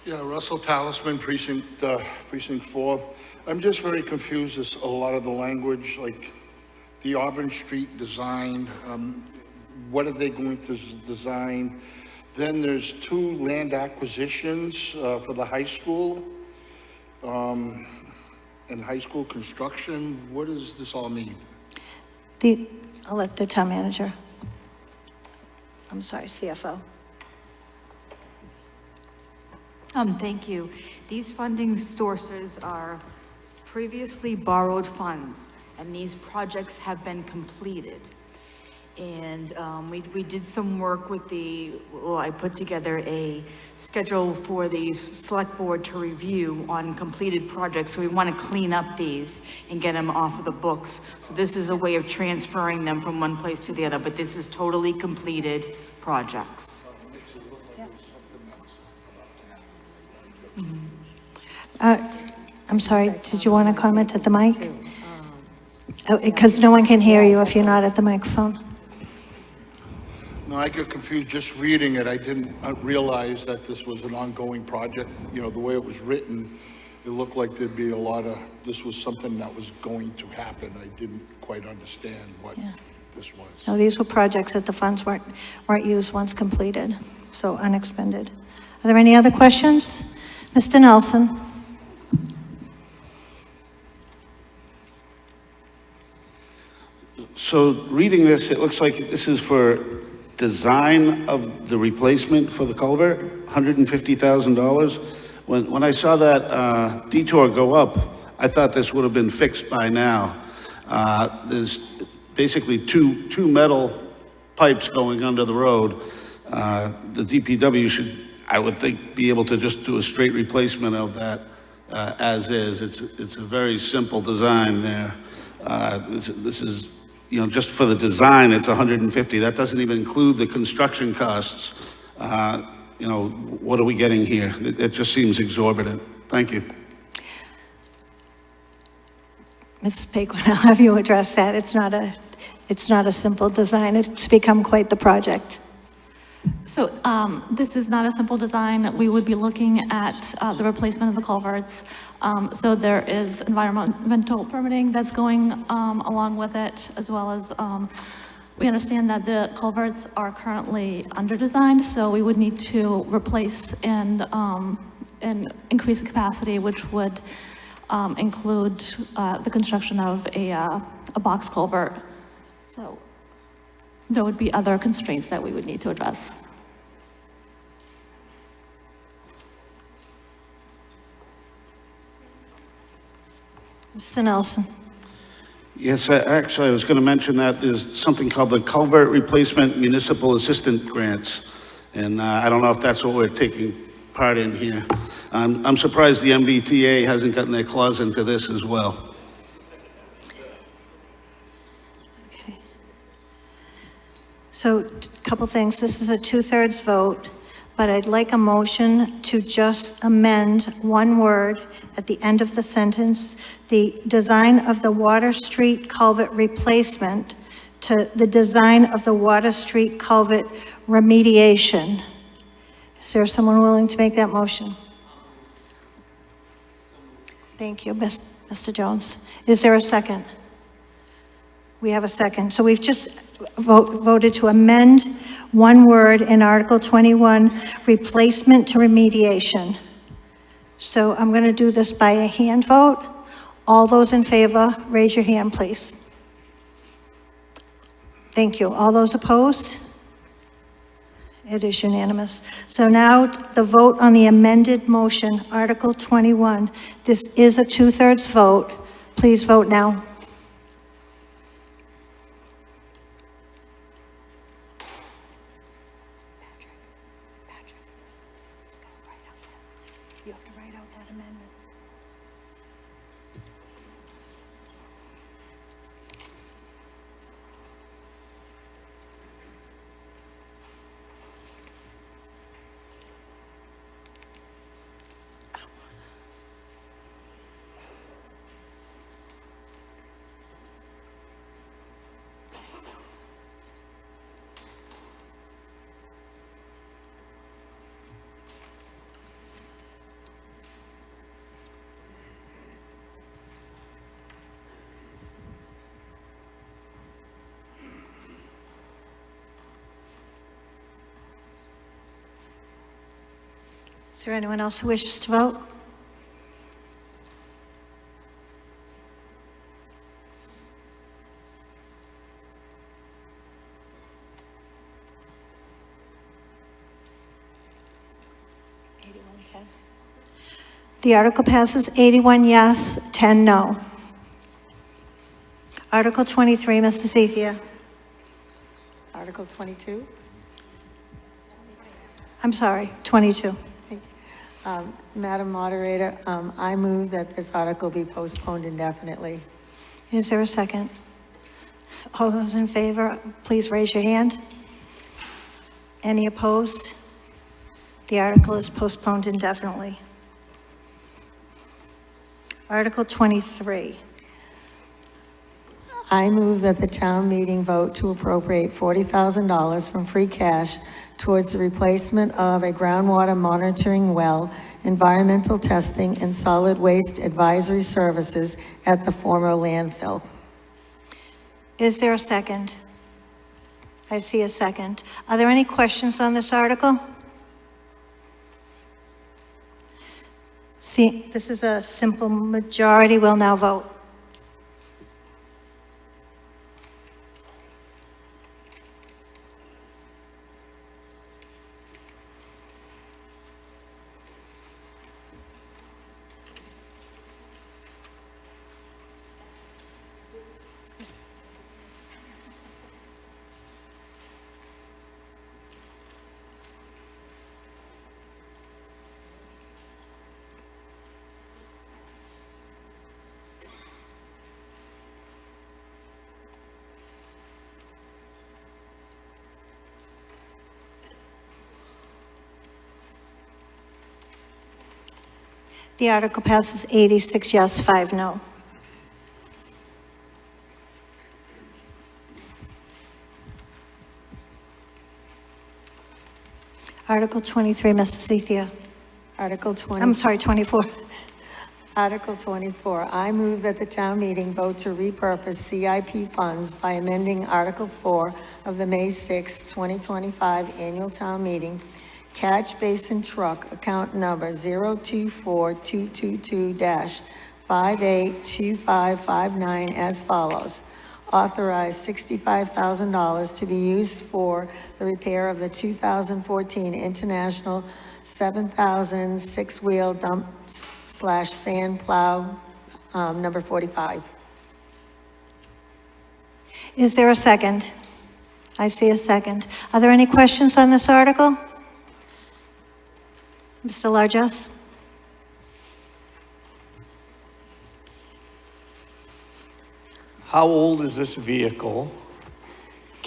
Yeah, Russell Talisman, Precinct 4. I'm just very confused as a lot of the language, like the Auburn Street design, what are they going to design? Then there's 2 land acquisitions for the high school and high school construction. What does this all mean? I'll let the town manager. I'm sorry, CFO. Thank you. These funding sources are previously borrowed funds, and these projects have been completed. And we did some work with I put together a schedule for the select board to review on completed projects. So we want to clean up these and get them off of the books. So this is a way of transferring them from one place to the other, but this is totally completed projects. I'm sorry, did you want to comment at the mic? Because no one can hear you if you're not at the microphone. No, I get confused just reading it. I didn't realize that this was an ongoing project. You know, the way it was written, it looked like there'd be a lot of, this was something that was going to happen. I didn't quite understand what this was. No, these were projects that the funds weren't used once completed, so unexpended. Are there any other questions? Mr. Nelson? So reading this, it looks like this is for design of the replacement for the culvert, $150,000. When I saw that detour go up, I thought this would have been fixed by now. There's basically two metal pipes going under the road. The DPW should, I would think, be able to just do a straight replacement of that as is. It's a very simple design there. This is, you know, just for the design, it's 150. That doesn't even include the construction costs. You know, what are we getting here? It just seems exorbitant. Thank you. Mrs. Paquin, I'll have you address that. It's not a simple design. It's become quite the project. So this is not a simple design. We would be looking at the replacement of the culverts. So there is environmental permitting that's going along with it, as well as we understand that the culverts are currently under-designed, so we would need to replace and increase the capacity, which would include the construction of a box culvert. So there would be other constraints that we would need to address. Mr. Nelson. Yes, actually, I was going to mention that there's something called the Culvert Replacement Municipal Assistant Grants. And I don't know if that's what we're taking part in here. I'm surprised the MBTA hasn't gotten their claws into this as well. So, a couple things. This is a 2/3 vote, but I'd like a motion to just amend one word at the end of the sentence, the design of the Water Street culvert replacement to the design of the Water Street culvert remediation. Is there someone willing to make that motion? Thank you, Mr. Jones. Is there a second? We have a second. So we've just voted to amend one word in Article 21, replacement to remediation. So I'm going to do this by a hand vote. All those in favor, raise your hand, please. Thank you. All those opposed? It is unanimous. So now the vote on the amended motion, Article 21. This is a 2/3 vote. Please vote now. You have to write out that amendment. Is there anyone else who wishes to vote? The article passes 81 yes, 10 no. Article 23, Mr. Zethier. Article 22. I'm sorry, 22. Madam Moderator, I move that this article be postponed indefinitely. Is there a second? All those in favor, please raise your hand. Any opposed? The article is postponed indefinitely. Article 23. I move that the town meeting vote to appropriate $40,000 from free cash towards the replacement of a groundwater monitoring well, environmental testing, and solid waste advisory services at the former landfill. Is there a second? I see a second. Are there any questions on this article? See, this is a simple majority. We'll now vote. The article passes 86 yes, 5 no. Article 23, Mrs. Zethier. Article 20. I'm sorry, 24. Article 24, I move that the town meeting vote to repurpose CIP funds by amending Article 4 of the May 6, 2025 annual town meeting, catch basin truck, account number 024222-582559 as follows. Authorize $65,000 to be used for the repair of the 2014 International 7,000 six-wheel dump / sand plow, number 45. Is there a second? I see a second. Are there any questions on this article? Mr. Largess? How old is this vehicle?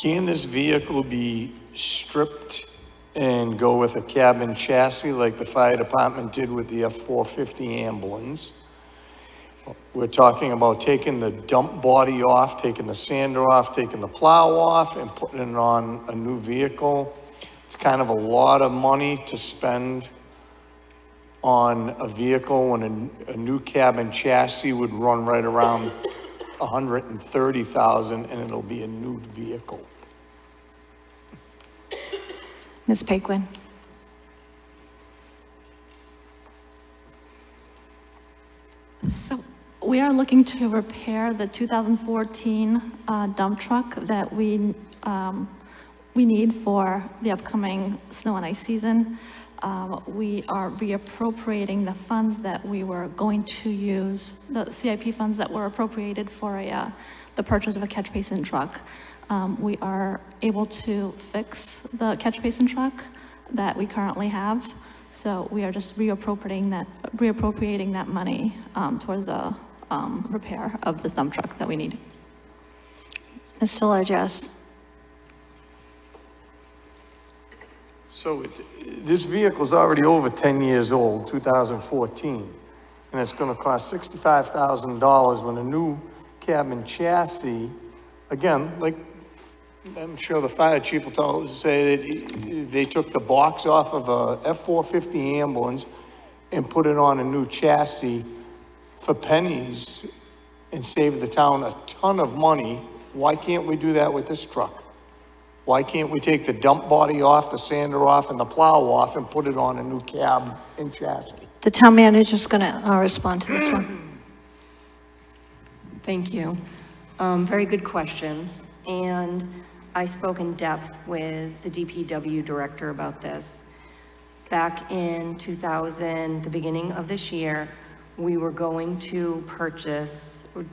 Can this vehicle be stripped and go with a cabin chassis like the fire department did with the F-450 ambulance? We're talking about taking the dump body off, taking the sander off, taking the plow off, and putting it on a new vehicle. It's kind of a lot of money to spend on a vehicle when a new cabin chassis would run right around 130,000, and it'll be a new vehicle. Ms. Paquin. So we are looking to repair the 2014 dump truck that we need for the upcoming snow and ice season. We are reappropriating the funds that we were going to use, the CIP funds that were appropriated for the purchase of a catch basin truck. We are able to fix the catch basin truck that we currently have. So we are just reappropriating that money towards the repair of this dump truck that we need. Mr. Largess. So this vehicle's already over 10 years old, 2014, and it's gonna cost $65,000 when a new cabin chassis, again, like I'm sure the fire chief will say that they took the box off of a F-450 ambulance and put it on a new chassis for pennies and saved the town a ton of money. Why can't we do that with this truck? Why can't we take the dump body off, the sander off, and the plow off and put it on a new cab and chassis? The town manager's going to respond to this one. Thank you. Very good questions. And I spoke in depth with the DPW director about this. Back in the beginning of this year, we were going to purchase a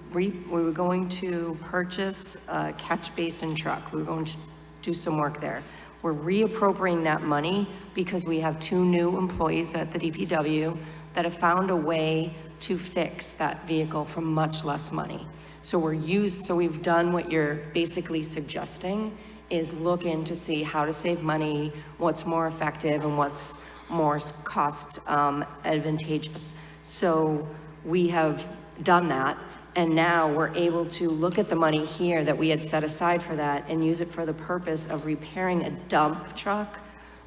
catch basin truck. We were going to do some work there. We're reappropriating that money because we have 2 new employees at the DPW that have found a way to fix that vehicle for much less money. So we've done what you're basically suggesting, is look in to see how to save money, what's more effective, and what's more cost advantageous. So we have done that, and now we're able to look at the money here that we had set aside for that and use it for the purpose of repairing a dump truck,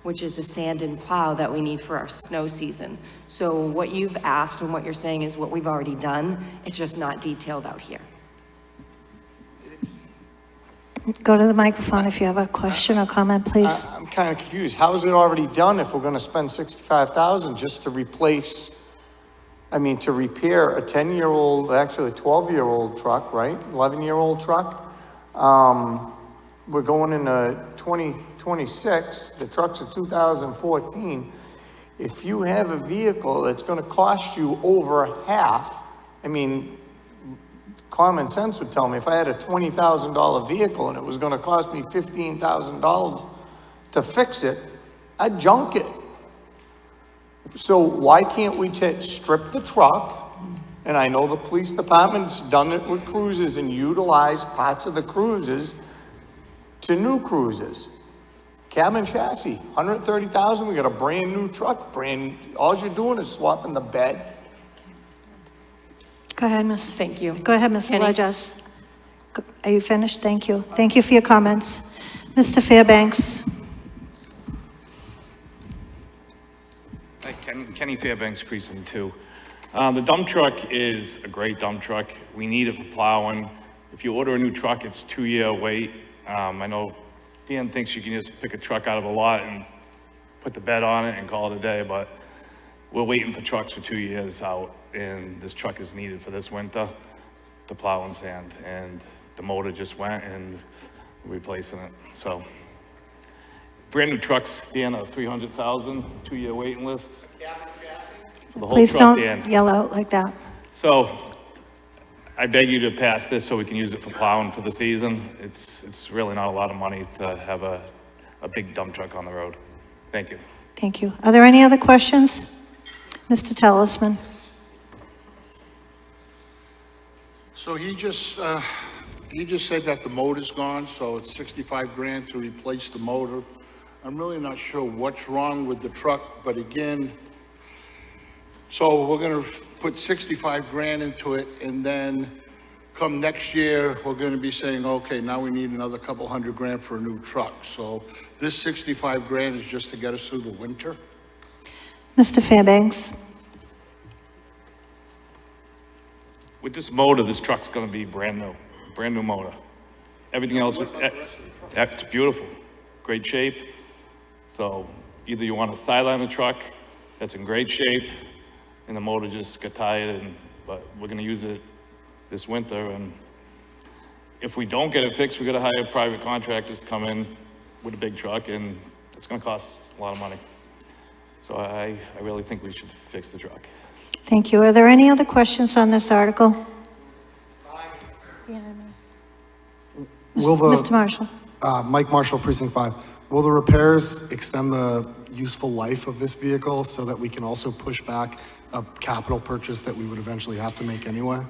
which is the sand and plow that we need for our snow season. So what you've asked and what you're saying is what we've already done. It's just not detailed out here. Go to the microphone if you have a question or comment, please. I'm kind of confused. How is it already done if we're gonna spend $65,000 just to replace, to repair a 10-year-old, actually a 12-year-old truck, right? 11-year-old truck. We're going into 2026, the truck's a 2014. If you have a vehicle that's gonna cost you over half, common sense would tell me if I had a $20,000 vehicle and it was gonna cost me $15,000 to fix it, I'd junk it. So why can't we strip the truck? And I know the police department's done it with cruisers and utilized parts of the cruisers to new cruisers. Cabin chassis, $130,000, we got a brand new truck, all you're doing is swapping the bed. Go ahead, Ms. Thank you. Go ahead, Mr. Kenny? Largess. Are you finished? Thank you. Thank you for your comments. Mr. Fairbanks. Hi, Kenny Fairbanks, Precinct 2. The dump truck is a great dump truck. We need it for plowing. If you order a new truck, it's 2-year wait. I know Dan thinks you can just pick a truck out of a lot and put the bed on it and call it a day, but we're waiting for trucks for 2 years out, and this truck is needed for this winter to plow and sand, and the motor just went and we're replacing it. So brand new trucks, Dan, of 300,000, 2-year waiting list. For the whole Please truck, don't Dan. yell out like that. So I beg you to pass this so we can use it for plowing for the season. It's really not a lot of money to have a big dump truck on the road. Thank you. Thank you. Are there any other questions? Mr. Tellisman. So he just you just said that the motor's gone, so it's 65 grand to replace the motor. I'm really not sure what's wrong with the truck, but again, so we're gonna put 65 grand into it, and then come next year, we're gonna be saying, okay, now we need another couple hundred grand for a new truck. So this 65 grand is just to get us through the winter? Mr. Fairbanks? With this motor, this truck's gonna be brand new motor. Everything else, it's beautiful, great shape. So either you want to sideline the truck that's in great shape, and the motor just got tired, but we're gonna use it this winter, and if we don't get it fixed, we're gonna hire private contractors to come in with a big truck, and it's gonna cost a lot of money. So I really think we should fix the truck. Thank you. Are there any other questions on this article? Will the- Mr. Marshall? Mike Marshall, Precinct 5. Will the repairs extend the useful life of this vehicle so that we can also push back a capital purchase that we would eventually have to make anyway?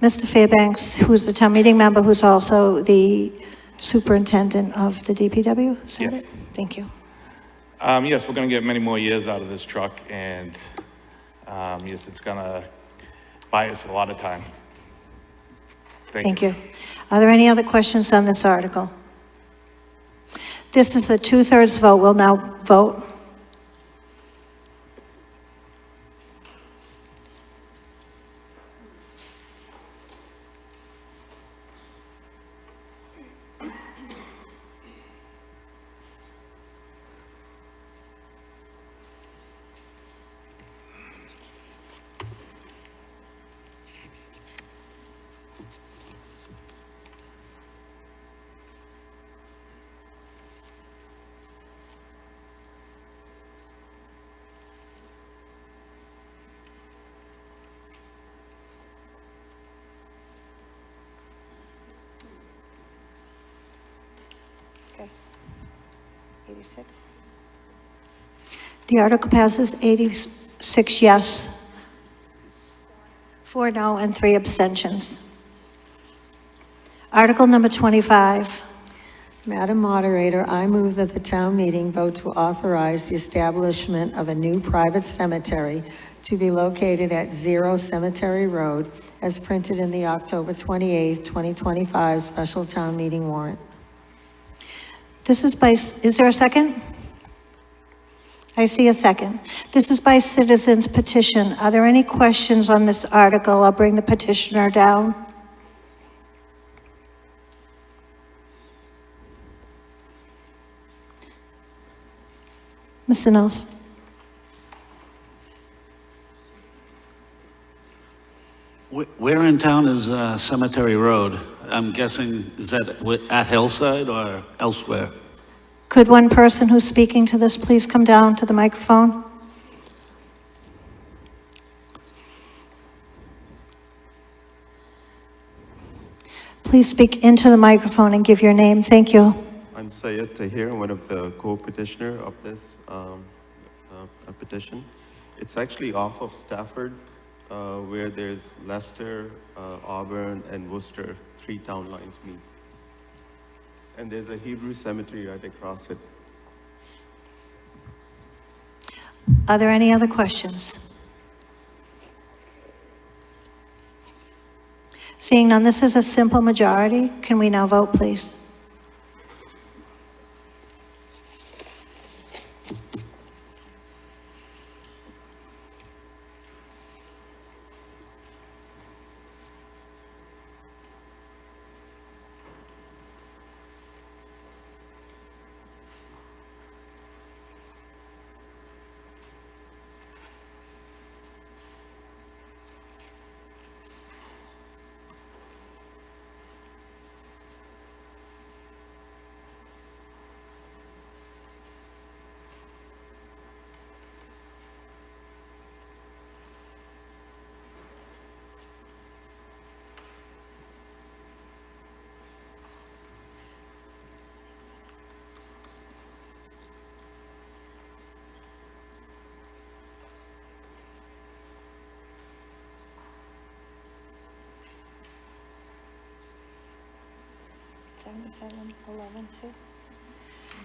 Mr. Fairbanks, who's the town meeting member, who's also the superintendent of the DPW? Is that it? Yes. Thank you. Yes, we're gonna get many more years out of this truck, and yes, it's gonna buy us a lot of time. Thank you. Are there any other questions on this article? This is a 2/3 vote. We'll now vote. Okay. 86. The article passes 86 yes, 4 no, and 3 abstentions. Article number 25. Madam Moderator, I move that the town meeting vote to authorize the establishment of a new private cemetery to be located at 0 Cemetery Road, as printed in the October 28, 2025 special town meeting warrant. This is by, is there a second? I see a second. This is by citizens petition. Are there any questions on this article? I'll bring the petitioner down. Mr. Knowles. Where in town is Cemetery Road? I'm guessing, is that at Hillside or elsewhere? Could one person who's speaking to this please come down to the microphone? Please speak into the microphone and give your name. Thank you. I'm Syed Tahir, one of the co-petitioner of this petition. It's actually off of Stafford, where there's Leicester, Auburn, and Worcester, 3 town lines meet. And there's a Hebrew cemetery right across it. Are there any other questions? Seeing none, this is a simple majority. Can we now vote, please?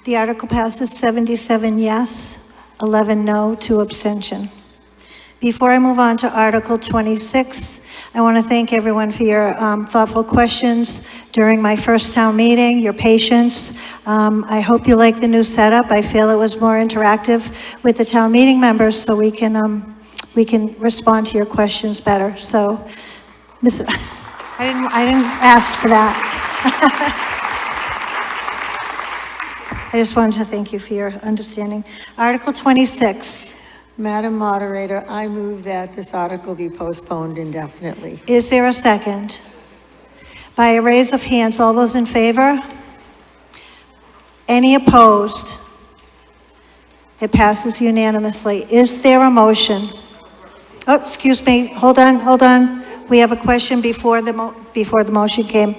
The article passes 77 yes, 11 no, 2 abstention. Before I move on to Article 26, I want to thank everyone for your thoughtful questions during my first town meeting, your patience. I hope you like the new setup. I feel it was more interactive with the town meeting members, so we can respond to your questions better. So, I didn't ask for that. I just wanted to thank you for your understanding. Article 26. Madam Moderator, I move that this article be postponed indefinitely. Is there a second? By a raise of hands, all those in favor? Any opposed? It passes unanimously. Is there a motion? Oh, excuse me, hold on. We have a question before the motion came.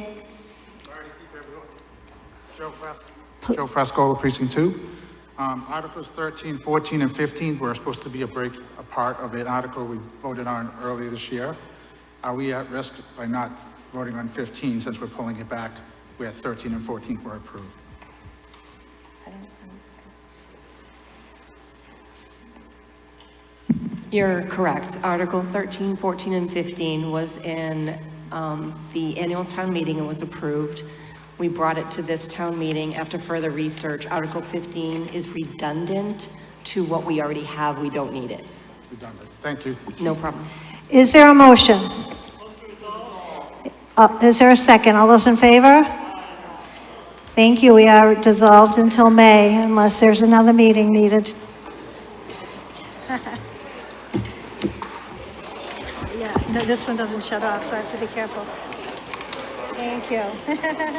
Joe Frescola, Precinct 2. Articles 13, 14, and 15 were supposed to be a part of an article we voted on earlier this year. Are we at risk by not voting on 15 since we're pulling it back where 13 and 14 were approved? You're correct. Article 13, 14, and 15 was in the annual town meeting and was approved. We brought it to this town meeting after further research. Article 15 is redundant to what we already have. We don't need it. Redundant. Thank you. No problem. Is there a motion? Is there a second? All those in favor? Thank you. We are dissolved until May unless there's another meeting needed. Yeah, no, this one doesn't shut off, so I have to be careful. Thank you.